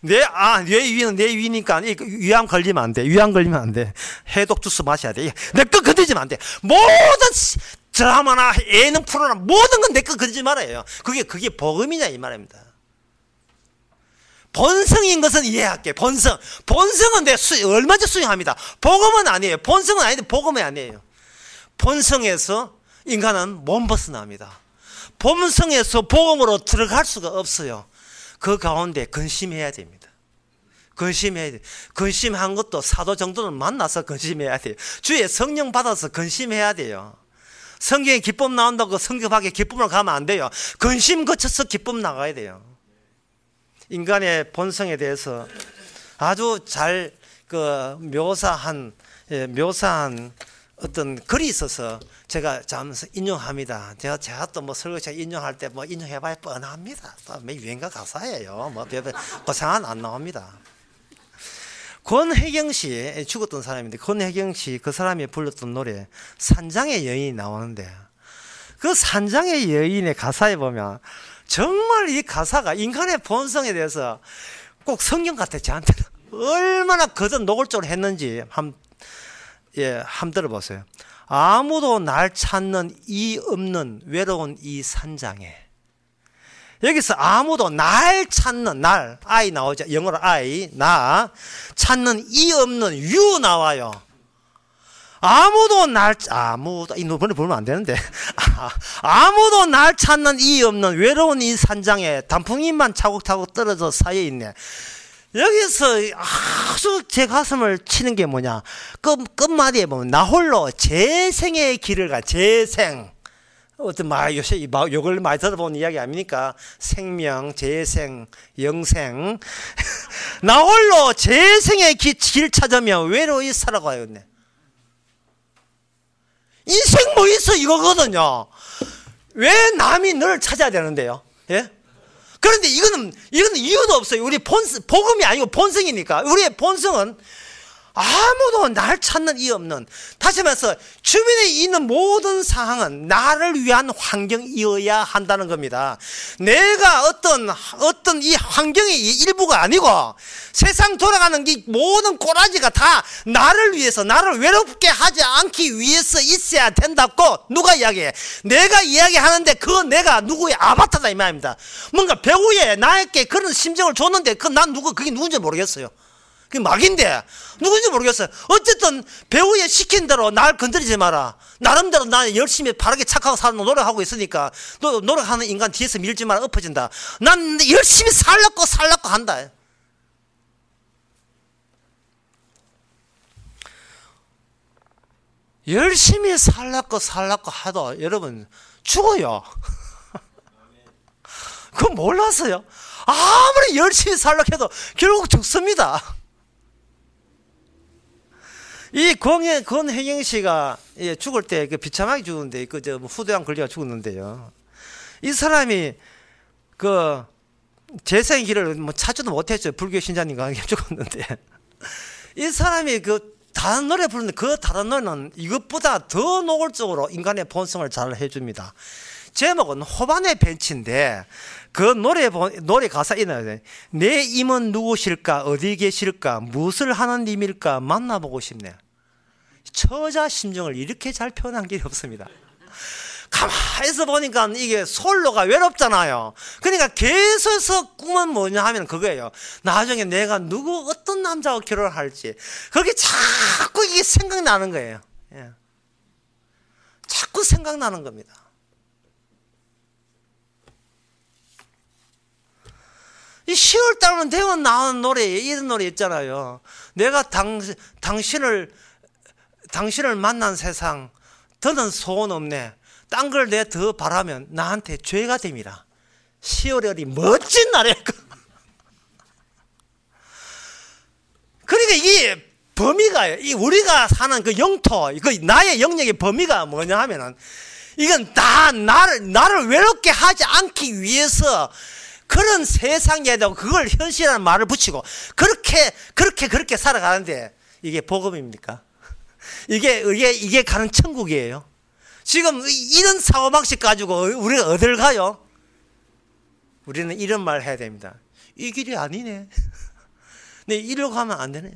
뇌 위는 내 위니까 위암 걸리면 안 돼. 위암 걸리면 안 돼. 해독 주스 마셔야 돼. 내 거 건들지면 안 돼. 모든 드라마나 예능 프로나 모든 건 내 거 건들지 말아요. 그게 복음이냐 이 말입니다. 본성인 것은 이해할게. 본성은 내 얼마든지 수용합니다. 복음은 아니에요. 본성은 아닌데 복음이 아니에요. 본성에서 인간은 못 벗어납니다. 본성에서 복음으로 들어갈 수가 없어요. 그 가운데 근심해야 됩니다. 근심해야 돼요. 근심한 것도 사도 정도는 만나서 근심해야 돼요. 주의 성령 받아서 근심해야 돼요. 성경에 기쁨 나온다고 성급하게 기쁨으로 가면 안 돼요. 근심 거쳐서 기쁨 나가야 돼요. 인간의 본성에 대해서 아주 잘 묘사한 어떤 글이 있어서 제가 잠시 인용합니다. 제가 또 뭐 설교차 인용할 때 뭐 인용해봐야 뻔합니다. 또 유행가 가사예요. 뭐 고상한 안 나옵니다. 권혜경 씨, 죽었던 사람인데 권혜경 씨 그 사람이 불렀던 노래 산장의 여인이 나오는데 그 산장의 여인의 가사에 보면 정말 이 가사가 인간의 본성에 대해서 꼭 성경 같아. 저한테는 얼마나 거듭 노골적으로 했는지 한번 들어보세요. 아무도 날 찾는 이 없는 외로운 이 산장에, 여기서 아무도 날 찾는, I 나오죠. 영어로 I, 나 찾는 이 없는 you 나와요. 이 노래 부르면 안 되는데. 아무도 날 찾는 이 없는 외로운 이 산장에 단풍잎만 차곡차곡 떨어져 쌓여 있네. 여기서 아주 제 가슴을 치는 게 뭐냐. 끝마디에 보면 나 홀로 재생의 길을 가. 재생. 어떤 요새 요걸 많이 들어본 이야기 아닙니까? 생명, 재생, 영생. 나 홀로 재생의 길 찾으며 외로이 살아가요. 인생 뭐 있어 이거거든요. 왜 남이 널 찾아야 되는데요? 예? 그런데 이거는 이유도 없어요. 우리 복음이 아니고 본성이니까. 우리의 본성은 아무도 날 찾는 이 없는, 다시 말해서 주변에 있는 모든 상황은 나를 위한 환경이어야 한다는 겁니다. 내가 어떤 이 환경의 일부가 아니고 세상 돌아가는 이 모든 꼬라지가 다 나를 위해서, 나를 외롭게 하지 않기 위해서 있어야 된다고 누가 이야기해? 내가 이야기하는데 그건 내가 누구의 아바타다 이 말입니다. 뭔가 배우에 나에게 그런 심정을 줬는데 그게 누군지 모르겠어요. 그게 막인데 누군지 모르겠어요. 어쨌든 배우에 시킨 대로 날 건드리지 마라. 나름대로 나 열심히 바르게 착하고 사는 노력하고 있으니까 또 노력하는 인간 뒤에서 밀지 마라. 엎어진다. 난 열심히 살려고 한다. 열심히 살려고 하도 여러분 죽어요. 그건 몰랐어요. 아무리 열심히 살려고 해도 결국 죽습니다. 이 권혜경 씨가 죽을 때 비참하게 죽었는데 후두암 걸려가 죽었는데요. 이 사람이 재생의 길을 찾지도 못했죠. 불교 신자님과 죽었는데 이 사람이 다른 노래 부르는데 다른 노래는 이것보다 더 노골적으로 인간의 본성을 잘 해줍니다. 제목은 호반의 벤치인데 그 노래 가사 있나요? 내 임은 누구실까? 어디 계실까? 무엇을 하는 님일까? 만나보고 싶네. 처자 심정을 이렇게 잘 표현한 게 없습니다. 가만히서 보니까 이게 솔로가 외롭잖아요. 그러니까 계속해서 꿈은 뭐냐 하면 그거예요. 나중에 내가 어떤 남자와 결혼을 할지. 그게 자꾸 이게 생각나는 거예요. 예. 자꾸 생각나는 겁니다. 이 10월 달은 되면 나오는 노래, 이런 노래 있잖아요. 내가 당신을 만난 세상, 더는 소원 없네. 딴 걸 내 더 바라면 나한테 죄가 됩니다. 10월이 멋진 날이에요. 그러니까 이 범위가, 우리가 사는 그 영토, 그 나의 영역의 범위가 뭐냐 하면은, 이건 다 나를 외롭게 하지 않기 위해서 그런 세상에다가 그걸 현실이라는 말을 붙이고, 그렇게 살아가는데, 이게 복음입니까? 이게 가는 천국이에요. 지금 이런 사고방식 가지고 우리가 어딜 가요? 우리는 이런 말 해야 됩니다. 이 길이 아니네. 네, 이리로 가면 안 되네.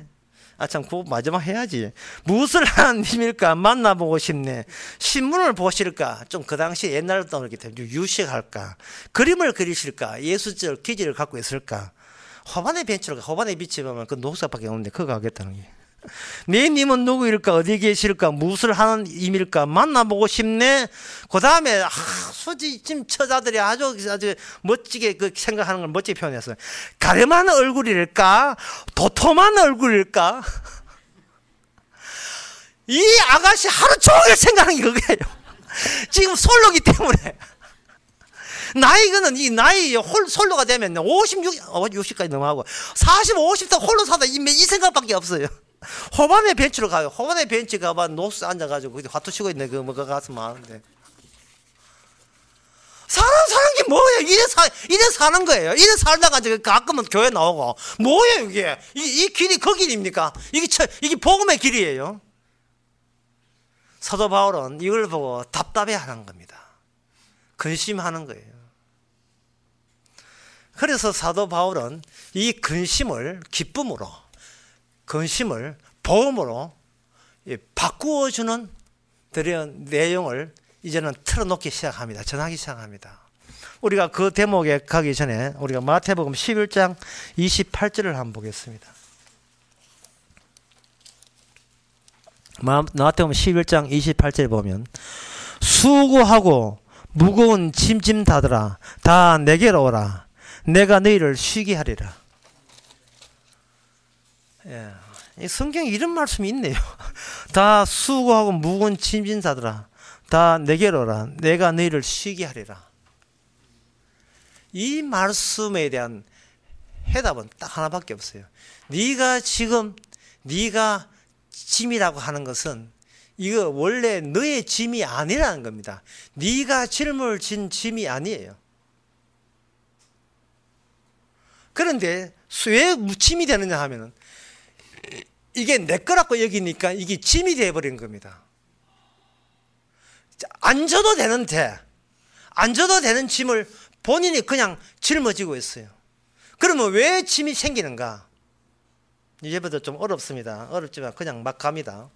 참, 그거 마지막 해야지. 무엇을 하는 님일까? 만나보고 싶네. 신문을 보실까? 좀 그 당시 옛날부터 그렇기 때문에 유식할까? 그림을 그리실까? 예술적 기질을 갖고 있을까? 호반의 벤치로 가. 호반의 빛이 보면 그 녹색밖에 없는데 그거 가겠다는 게. 네 님은 누구일까? 어디 계실까? 무엇을 하는 임일까? 만나보고 싶네. 그 다음에 솔직히 지금 처자들이 아주 멋지게 그 생각하는 걸 멋지게 표현했어요. 가름한 얼굴일까? 도톰한 얼굴일까? 이 아가씨 하루 종일 생각하는 게 그거예요. 지금 솔로기 때문에. 이 나이 솔로가 되면 60까지 넘어가고 40, 50대 홀로 사다 이 생각밖에 없어요. 호반의 벤치로 가요. 호반의 벤치 가봐 노스 앉아가지고 거기 화투 치고 있네. 그거 가서 많은데. 사는 게 뭐예요? 이래 사는 거예요. 이래 살다가 이제 가끔은 교회 나오고. 뭐예요, 이게? 이 길이 그 길입니까? 이게 복음의 길이에요. 사도 바울은 이걸 보고 답답해 하는 겁니다. 근심하는 거예요. 그래서 사도 바울은 이 근심을 기쁨으로, 근심을 복음으로 바꾸어주는 내용을 이제는 틀어놓기 시작합니다. 전하기 시작합니다. 우리가 그 대목에 가기 전에 우리가 마태복음 11장 28절을 한번 보겠습니다. 마태복음 11장 28절 보면 수고하고 무거운 짐 다들아 다 내게로 오라. 내가 너희를 쉬게 하리라. 예. 이 성경에 이런 말씀이 있네요. 다 수고하고 무거운 짐진 자들아 다 내게로 오라. 내가 너희를 쉬게 하리라. 이 말씀에 대한 해답은 딱 하나밖에 없어요. 네가 짐이라고 하는 것은 이거 원래 너의 짐이 아니라는 겁니다. 네가 짊을 진 짐이 아니에요. 그런데 왜 짐이 되느냐 하면은 이게 내 거라고 여기니까 이게 짐이 되어버린 겁니다. 안 져도 되는 짐을 본인이 그냥 짊어지고 있어요. 그러면 왜 짐이 생기는가? 이제부터 좀 어렵습니다. 어렵지만 그냥 막 갑니다.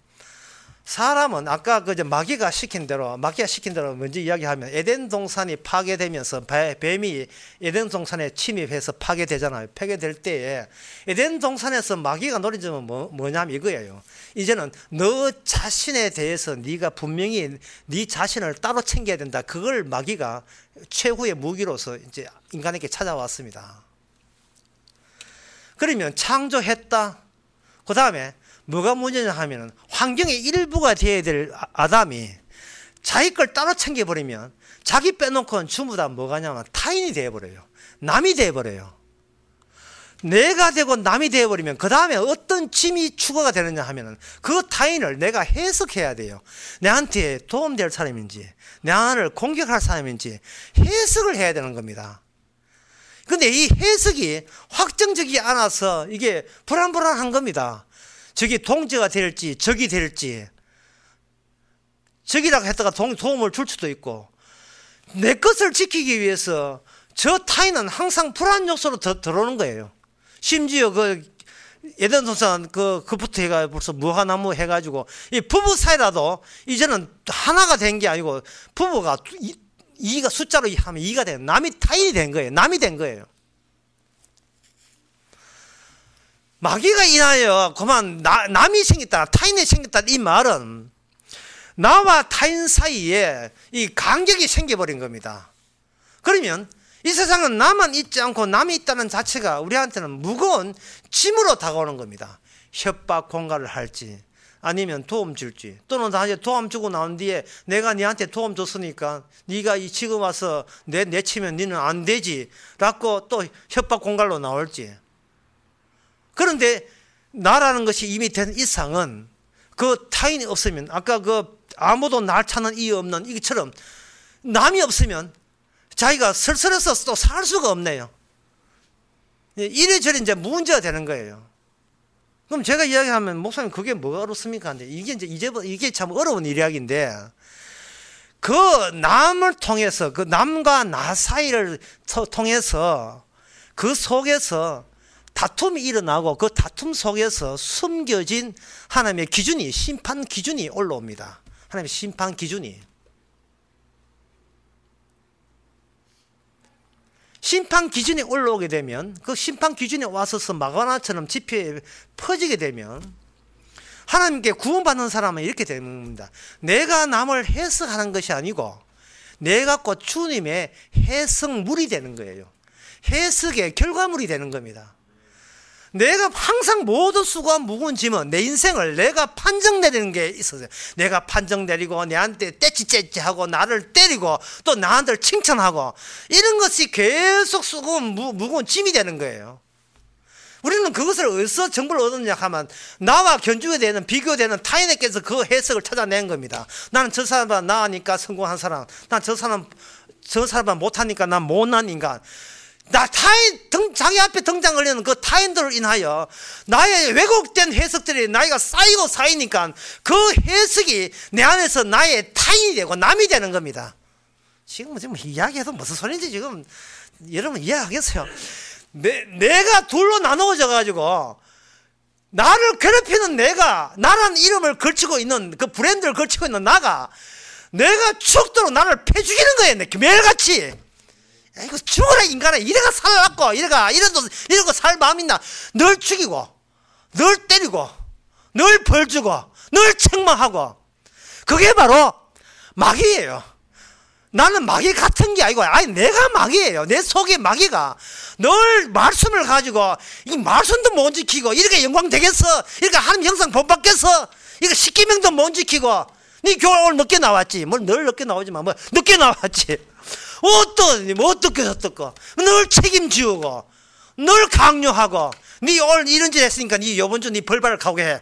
사람은 아까 마귀가 시킨 대로 먼저 이야기하면 에덴 동산이 파괴되면서 뱀이 에덴 동산에 침입해서 파괴되잖아요. 파괴될 때에 에덴 동산에서 마귀가 노린 점은 뭐냐면 이거예요. 이제는 너 자신에 대해서 네가 분명히 네 자신을 따로 챙겨야 된다. 그걸 마귀가 최후의 무기로서 이제 인간에게 찾아왔습니다. 그러면 창조했다. 그 다음에 뭐가 문제냐 하면은 환경의 일부가 되어야 될 아담이 자기 걸 따로 챙겨버리면 자기 빼놓고는 전부 다 뭐가냐면 타인이 되어버려요. 남이 되어버려요. 내가 되고 남이 되어버리면 그 다음에 어떤 짐이 추가가 되느냐 하면은 그 타인을 내가 해석해야 돼요. 내한테 도움될 사람인지 나를 공격할 사람인지 해석을 해야 되는 겁니다. 근데 이 해석이 확정적이지 않아서 이게 불안불안한 겁니다. 저기 동지가 될지 적이 될지 적이라고 했다가 도움을 줄 수도 있고 내 것을 지키기 위해서 저 타인은 항상 불안 요소로 들어오는 거예요. 심지어 에덴 동산 그부터 해가 벌써 무화나무 해가지고 이 부부 사이라도 이제는 하나가 된 게 아니고 부부가 이가 숫자로 하면 2가 된 남이 타인이 된 거예요. 남이 된 거예요. 마귀가 인하여 그만 남이 생겼다, 타인이 생겼다 이 말은 나와 타인 사이에 이 간격이 생겨버린 겁니다. 그러면 이 세상은 나만 있지 않고 남이 있다는 자체가 우리한테는 무거운 짐으로 다가오는 겁니다. 협박, 공갈을 할지 아니면 도움 줄지, 또는 나한테 도움 주고 나온 뒤에 내가 니한테 도움 줬으니까 네가 지금 와서 내치면 니는 안 되지 라고 또 협박, 공갈로 나올지. 그런데 나라는 것이 이미 된 이상은 그 타인이 없으면 아까 아무도 날 찾는 이유 없는 이것처럼 남이 없으면 자기가 설설해서 또 살 수가 없네요. 이래저래 이제 문제가 되는 거예요. 그럼 제가 이야기하면 목사님 그게 뭐가 어렵습니까? 근데 이게 참 어려운 이야기인데 그 남을 통해서 그 남과 나 사이를 통해서 그 속에서 다툼이 일어나고 그 다툼 속에서 숨겨진 하나님의 기준이 심판 기준이 올라옵니다. 하나님의 심판 기준이. 심판 기준이 올라오게 되면 그 심판 기준에 와서서 마가나처럼 지표에 퍼지게 되면 하나님께 구원받는 사람은 이렇게 되는 겁니다. 내가 남을 해석하는 것이 아니고 내가 곧 주님의 해석물이 되는 거예요. 해석의 결과물이 되는 겁니다. 내가 항상 모든 수고와 무거운 짐은 내 인생을 내가 판정 내리는 게 있어요. 내가 판정 내리고 내한테 떼찌떼찌하고 나를 때리고 또 나한테 칭찬하고 이런 것이 계속 수고 무거운 짐이 되는 거예요. 우리는 그것을 어디서 정보를 얻었냐 하면 나와 견주되는 비교되는 타인에게서 그 해석을 찾아낸 겁니다. 나는 저 사람보다 나으니까 성공한 사람, 난 저 사람보다 못하니까 난 못난 인간. 자기 앞에 등장 걸리는 그 타인들을 인하여 나의 왜곡된 해석들이 나이가 쌓이니까 그 해석이 내 안에서 나의 타인이 되고 남이 되는 겁니다. 지금 이야기해도 무슨 소리인지 지금 여러분 이해하겠어요? 내가 둘로 나누어져 가지고 나를 괴롭히는 나라는 이름을 걸치고 있는 그 브랜드를 걸치고 있는 내가 죽도록 나를 패 죽이는 거예요. 매일같이. 이거 죽어라 인간아. 이래가 살았고 이래도 살 마음 있나. 널 죽이고 널 때리고 널 벌주고 널 책망하고 그게 바로 마귀예요. 나는 마귀 같은 게 아니고 내가 마귀예요. 내 속에 마귀가 널 말씀을 가지고 이 말씀도 못 지키고 이렇게 영광 되겠어? 이렇게 하나님 형상 본받겠어? 이거 십계명도 못 지키고 네 교회 오늘 늦게 나왔지. 늘 늦게 나오지만 늦게 나왔지. 어떻게 늘 책임지우고 늘 강요하고 네 오늘 이런 짓 했으니까 네 이번 주 네 벌받을 각오해.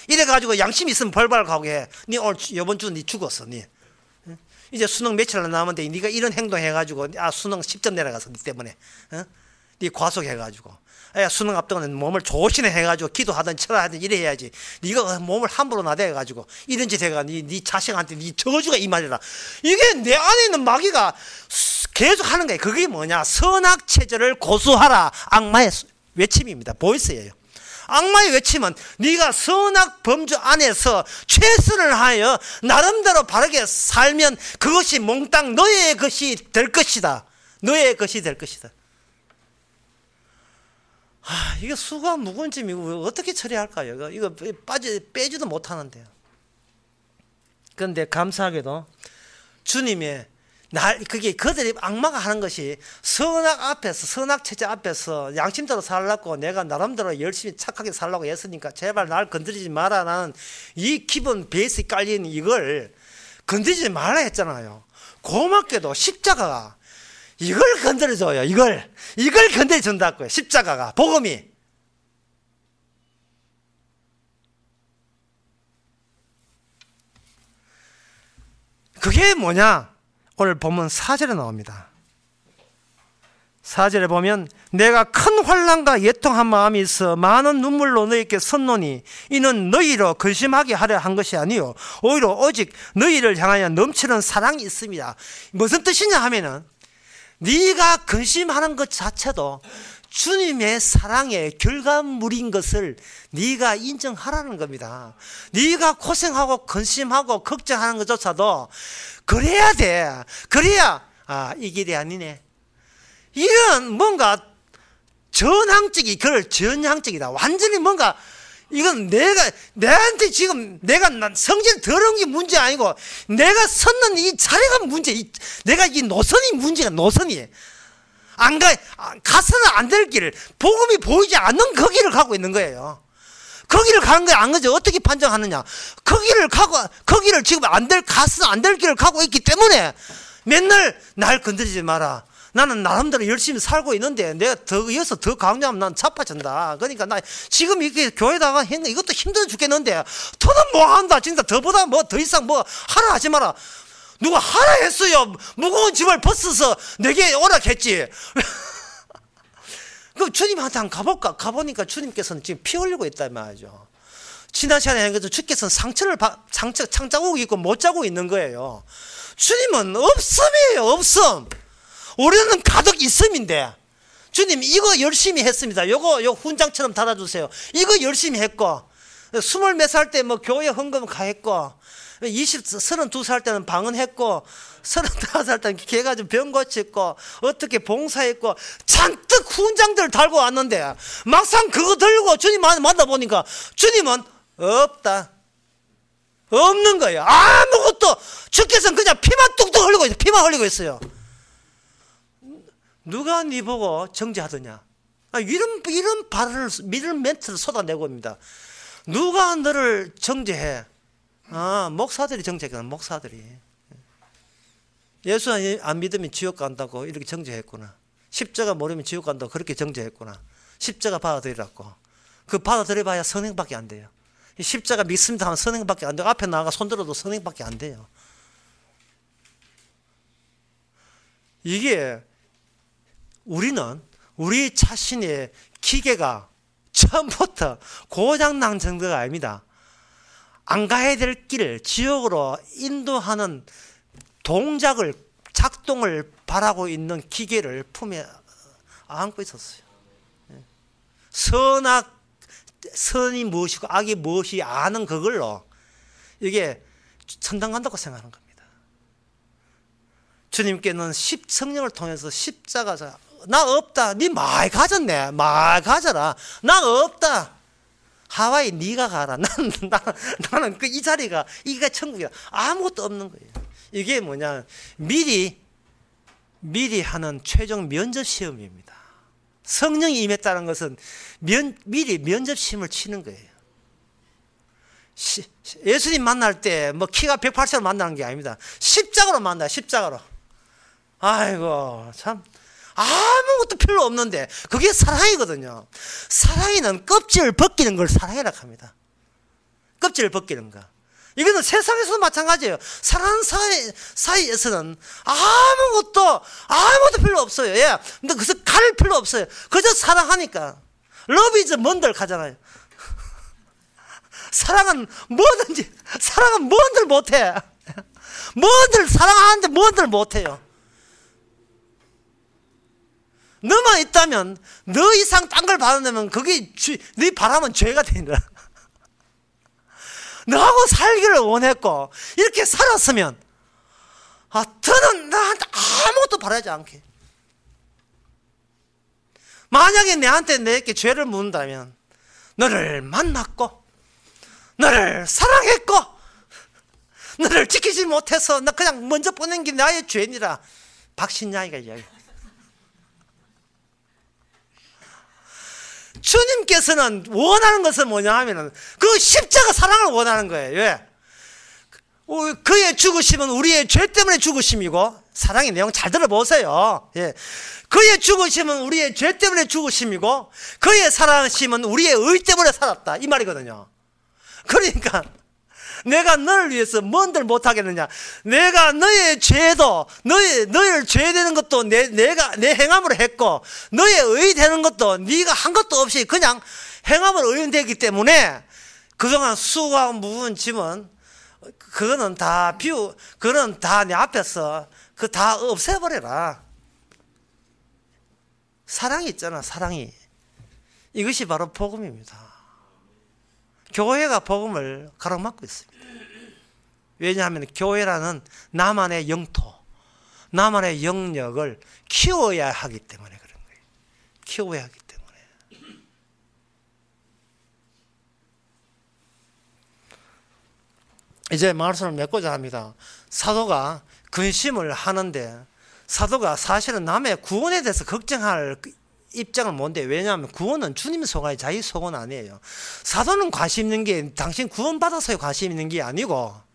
이래가지고 양심 있으면 벌받을 각오해. 네 오늘 이번 주 네 죽었어. 네 이제 수능 며칠 안 남았는데 네가 이런 행동 해가지고 수능 10점 내려가서 네 때문에 네 과속해가지고 수능 앞두고는 몸을 조신해 해가지고 기도하든 철하든 이래 해야지. 네가 몸을 함부로 나대가지고 이런 짓 해가 네 자식한테 네 저주가 임하리라. 이게 내 안에 있는 마귀가 계속 하는 거예요. 그게 뭐냐? 선악체제를 고수하라. 악마의 외침입니다. 보이스예요. 악마의 외침은 네가 선악 범주 안에서 최선을 하여 나름대로 바르게 살면 그것이 몽땅 너의 것이 될 것이다. 너의 것이 될 것이다. 이게 수고가 무거운 짐이고 어떻게 처리할까요? 이거 빼지도 못하는데요. 그런데 감사하게도 주님의 그게 그들이 악마가 하는 것이 선악체제 앞에서 양심대로 살라고 내가 나름대로 열심히 착하게 살라고 했으니까 제발 날 건드리지 마라. 나는 이 기본 베이스 깔린 이걸 건드리지 말라 했잖아요. 고맙게도 십자가가 이걸 건드려줘요. 이걸 건드려준다고요. 십자가가 복음이. 그게 뭐냐? 오늘 본문 4절에 나옵니다. 4절에 보면 내가 큰 환난과 예통한 마음이 있어 많은 눈물로 너희에게 섰노니 이는 너희로 근심하게 하려 한 것이 아니요 오히려 오직 너희를 향하여 넘치는 사랑이 있습니다. 무슨 뜻이냐 하면은 네가 근심하는 것 자체도 주님의 사랑의 결과물인 것을 네가 인정하라는 겁니다. 네가 고생하고 근심하고 걱정하는 것조차도 그래야 돼. 그래야 이 길이 아니네. 이런 뭔가 전향적이 그걸 전향적이다. 완전히 뭔가 이건 내한테 지금 내가 성질 더러운 게 문제 아니고 내가 섰는 이 자리가 문제. 내가 이 노선이 문제가 노선이. 가서는 안 될 길을, 복음이 보이지 않는 그 길을 가고 있는 거예요. 거기를 가는 거야, 안 그죠? 어떻게 판정하느냐? 거기를 지금 가서는 안 될 길을 가고 있기 때문에 맨날 날 건드리지 마라. 나는 나름대로 열심히 살고 있는데 내가 여기서 더 강조하면 난 자빠진다. 그러니까 나 지금 이렇게 교회다가 했는데 이것도 힘들어 죽겠는데 더는 뭐 한다. 진짜 더보다 뭐 더 이상 뭐 하라 하지 마라. 누가 하라 했어요. 무거운 짐을 벗어서 내게 오락했지. 그럼 주님한테 한번 가볼까? 가보니까 주님께서는 지금 피 흘리고 있단 말이죠. 지난 시간에 주께서는 창자국 있고 못 자고 있는 거예요. 주님은 없음이에요. 없음. 우리는 가득 있음인데 주님 이거 열심히 했습니다. 요거 훈장처럼 달아주세요. 이거 열심히 했고 20몇 살 때 뭐 교회 헌금 가했고 32살 때는 방언했고 35살 때는 개가 좀 병 고쳤고 어떻게 봉사했고 잔뜩 훈장들 달고 왔는데 막상 그거 들고 주님 만나보니까 주님은 없다. 없는 거예요. 아무것도. 주께서는 그냥 피만 뚝뚝 흘리고 있어요. 피만 흘리고 있어요. 누가 네 보고 정죄하더냐? 이런 발언을, 이런 멘트를 쏟아내고 있습니다. 누가 너를 정죄해? 목사들이 정죄했구나. 목사들이. 예수 안 믿으면 지옥 간다고 이렇게 정죄했구나. 십자가 모르면 지옥 간다고 그렇게 정죄했구나. 십자가 받아들이라고. 그 받아들여봐야 선행밖에 안 돼요. 십자가 믿습니다 하면 선행밖에 안 돼요. 앞에 나가 손들어도 선행밖에 안 돼요. 이게 우리는 우리 자신의 기계가 처음부터 고장난 정도가 아닙니다. 안 가야 될 길을 지옥으로 인도하는 동작을, 작동을 바라고 있는 기계를 품에 안고 있었어요. 선이 무엇이고 악이 무엇이 아는 그걸로 이게 천당 간다고 생각하는 겁니다. 주님께는 성령을 통해서 십자가, 나 없다. 네 많이 가졌네. 많이 가져라. 나 없다. 하와이 네가 가라. 나는 이 자리가 이게 천국이야. 아무것도 없는 거예요. 이게 뭐냐? 미리 하는 최종 면접 시험입니다. 성령이 임했다는 것은 미리 면접 시험을 치는 거예요. 예수님 만날 때 뭐 키가 180으로 만나는 게 아닙니다. 십자가로 만나요. 십자가로. 아이고 참. 아무것도 필요 없는데 그게 사랑이거든요. 사랑이는 껍질을 벗기는 걸 사랑이라 합니다. 껍질을 벗기는 거. 이거는 세상에서도 마찬가지예요. 사랑하는 사이에서는 아무것도 필요 없어요. 예. 근데 그래서 갈 필요 없어요. 그저 사랑하니까. Love is 뭔들 가잖아요. 사랑은 뭔들 못해. 뭔들 사랑하는데 뭔들 못해요. 너만 있다면 너 이상 딴 걸 받으면 그게 네 바람은 죄가 되니라. 너하고 살기를 원했고 이렇게 살았으면 더는 나한테 아무것도 바라지 않게. 만약에 내게 죄를 묻는다면 너를 만났고 너를 사랑했고 너를 지키지 못해서 나 그냥 먼저 보낸 게 나의 죄니라. 박신양이가 이야기. 주님께서는 원하는 것은 뭐냐 하면은 그 십자가 사랑을 원하는 거예요. 왜? 그의 죽으심은 우리의 죄 때문에 죽으심이고, 사랑의 내용 잘 들어보세요. 예. 그의 죽으심은 우리의 죄 때문에 죽으심이고, 그의 살아심은 우리의 의 때문에 살았다. 이 말이거든요. 그러니까 내가 너를 위해서 뭔들 못하겠느냐. 내가 너의 죄도 너를 죄되는 것도 내가 내 행함으로 했고, 너의 의 되는 것도 네가 한 것도 없이 그냥 행함으로 의인되기 때문에 그동안 수고하고 묵은 짐은 그거는 다 그거는 다 내 앞에서 그 다 없애버려라. 사랑이 있잖아, 사랑이. 이것이 바로 복음입니다. 교회가 복음을 가로막고 있습니다. 왜냐하면 교회라는 나만의 영토, 나만의 영역을 키워야 하기 때문에 그런 거예요. 키워야 하기 때문에. 이제 말씀을 맺고자 합니다. 사도가 근심을 하는데, 사도가 사실은 남의 구원에 대해서 걱정할 입장은 뭔데? 왜냐하면 구원은 주님의 소관이 자기 소관 아니에요. 사도는 관심 있는 게 당신 구원 받아서 관심 있는 게 아니고,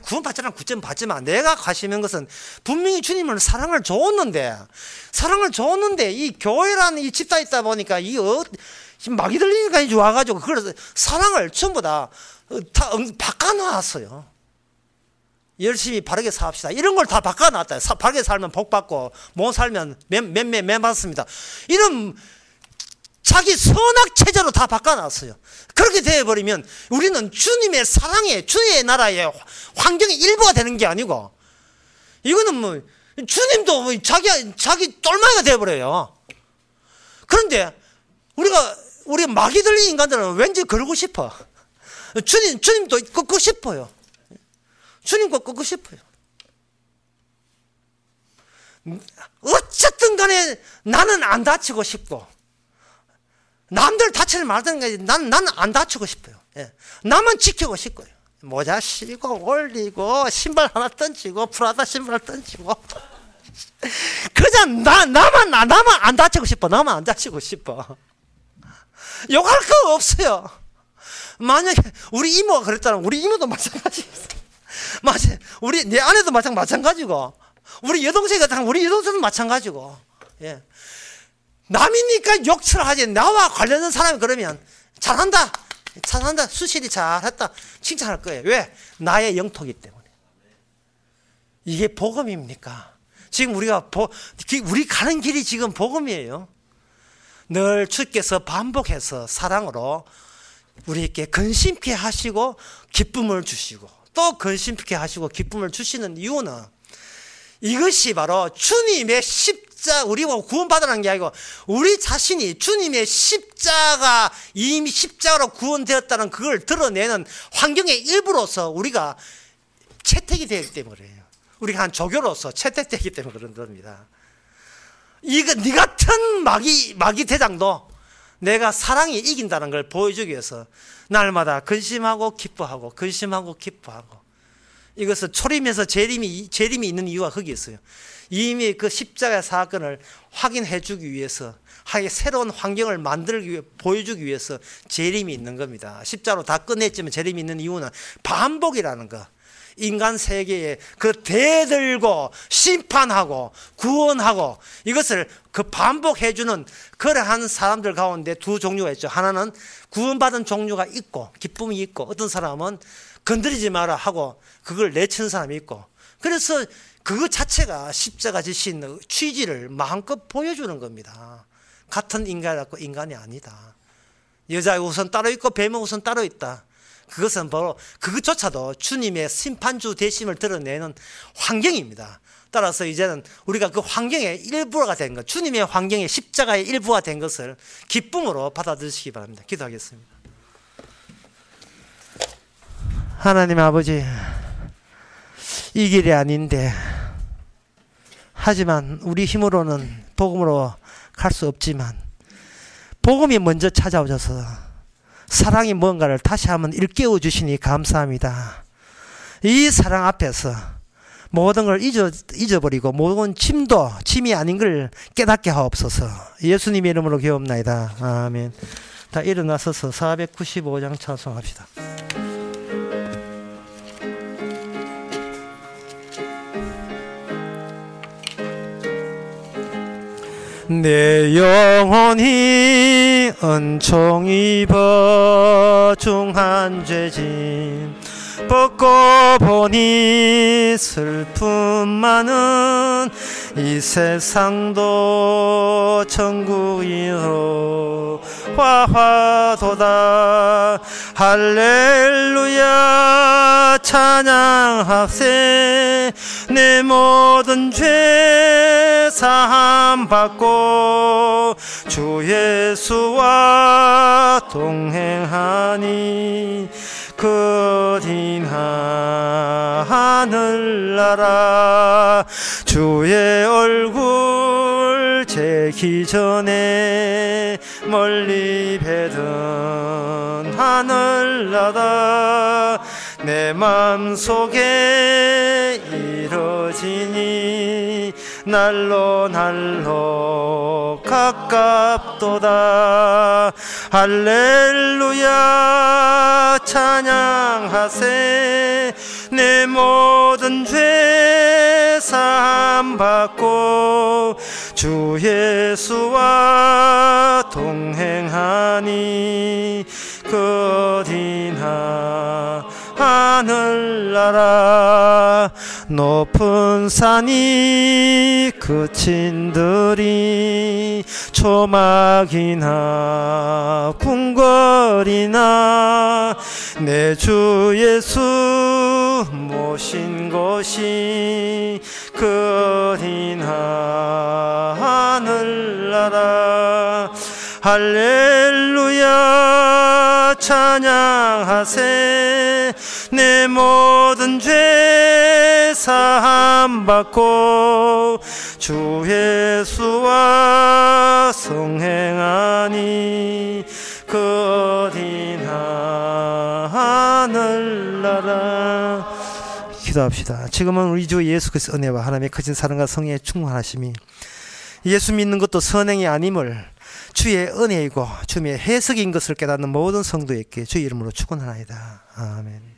구원 받잖아, 구원 받지만 내가 관심 있는 것은 분명히 주님은 사랑을 줬는데 이 교회라는 이 집단에 있다 보니까 막이 들리니까 와가지고 그래서 사랑을 전부 다 바꿔놨어요. 열심히 바르게 사합시다. 이런 걸 다 바꿔놨다. 바르게 살면 복 받고 못 살면 맨 받습니다. 이런 자기 선악 체제로 다 바꿔놨어요. 그렇게 되어버리면 우리는 주님의 사랑에, 주님의 나라의 환경의 일부가 되는 게 아니고, 이거는 뭐 주님도 자기 똘마이가 되어버려요. 그런데 우리가 막이 들린 인간들은 왠지 그러고 싶어. 주님도 꺾고 싶어요. 주님과 꺾고 싶어요. 어쨌든 간에 나는 안 다치고 싶고, 남들 다치를 말든 나는 안 다치고 싶어요. 예. 나만 지키고 싶고요. 모자 쓰고 올리고 신발 하나 던지고 프라다 신발 던지고 그냥 나만 안 다치고 싶어. 나만 안 다치고 싶어. 욕할 거 없어요. 만약에 우리 이모가 그랬다면 우리 이모도 마찬가지였어요. 맞아요. 내 아내도 마찬가지고, 우리 여동생이 그렇다면 우리 여동생도 마찬가지고. 예. 남이니까 욕처럼 하지, 나와 관련된 사람이 그러면 잘한다, 수실이 잘했다 칭찬할 거예요. 왜? 나의 영토이기 때문에. 이게 복음입니까? 지금 우리 가는 길이 지금 복음이에요. 늘 주께서 반복해서 사랑으로 우리에게 근심케 하시고 기쁨을 주시고 또 근심케 하시고 기쁨을 주시는 이유는, 이것이 바로 주님의 우리가 구원받으라는 게 아니고 우리 자신이 주님의 이미 십자가로 구원되었다는 그걸 드러내는 환경의 일부로서 우리가 채택이 되기 때문에 그래요. 우리가 한 조교로서 채택되기 때문에 그런 겁니다. 네 같은 마귀 대장도 내가 사랑이 이긴다는 걸 보여주기 위해서 날마다 근심하고 기뻐하고 근심하고 기뻐하고, 이것은 초림에서 재림이 있는 이유가 거기 있어요. 이미 그 십자가의 사건을 확인해 주기 위해서, 새로운 환경을 보여주기 위해서 재림이 있는 겁니다. 십자가로 다 끝냈지만 재림이 있는 이유는 반복이라는 거. 인간 세계에 그 대들고 심판하고 구원하고 이것을 반복해주는 그러한 사람들 가운데 두 종류가 있죠. 하나는 구원받은 종류가 있고 기쁨이 있고, 어떤 사람은 건드리지 마라 하고 그걸 내치는 사람이 있고, 그래서 그거 자체가 십자가 지신 취지를 마음껏 보여주는 겁니다. 같은 인간이라고 인간이 아니다. 여자의 우선 따로 있고 뱀의 우선 따로 있다. 그것은 바로 그것조차도 주님의 심판주 되심을 드러내는 환경입니다. 따라서 이제는 우리가 그 환경의 일부가 된 것, 주님의 환경의 십자가의 일부가 된 것을 기쁨으로 받아들이시기 바랍니다. 기도하겠습니다. 하나님 아버지, 이 길이 아닌데, 하지만 우리 힘으로는 복음으로 갈 수 없지만 복음이 먼저 찾아오셔서 사랑이 뭔가를 다시 한번 일깨워 주시니 감사합니다. 이 사랑 앞에서 모든 걸 잊어버리고 모든 짐이 아닌 걸 깨닫게 하옵소서. 예수님의 이름으로 기도합나이다. 아멘. 다 일어나서서 495장 찬송합시다. 내 영혼이 은총 입어 중한 죄짐 벗고 보니 슬픔 많은 이 세상도 천국이로 화화도다. 할렐루야 찬양합세 내 모든 죄 사함 받고 주 예수와 동행하니 그 어딘 하늘나라 주의 얼굴 재기 전에 멀리 뵈던 하늘나라 내 맘속에 이뤄지니 날로 날로 가깝도다 할렐루야 찬양하세 내 모든 죄 사함 받고 주 예수와 동행하니 그 어딘 하늘나라 높은 산이 그친들이 초막이나 궁궐이나 내 주 예수 모신 곳이 그 어딘 하늘나라 할렐루야 찬양하세 내 모든 죄 사함 받고 주 예수와 성행하니 그 어딘 하늘나라. 기도합시다. 지금은 우리 주 예수 그리스도의 은혜와 하나님의 크신 사랑과 성령의 충만하심이 예수 믿는 것도 선행이 아님을 주의 은혜이고 주의 해석인 것을 깨닫는 모든 성도에게 주의 이름으로 축원하나이다. 아멘.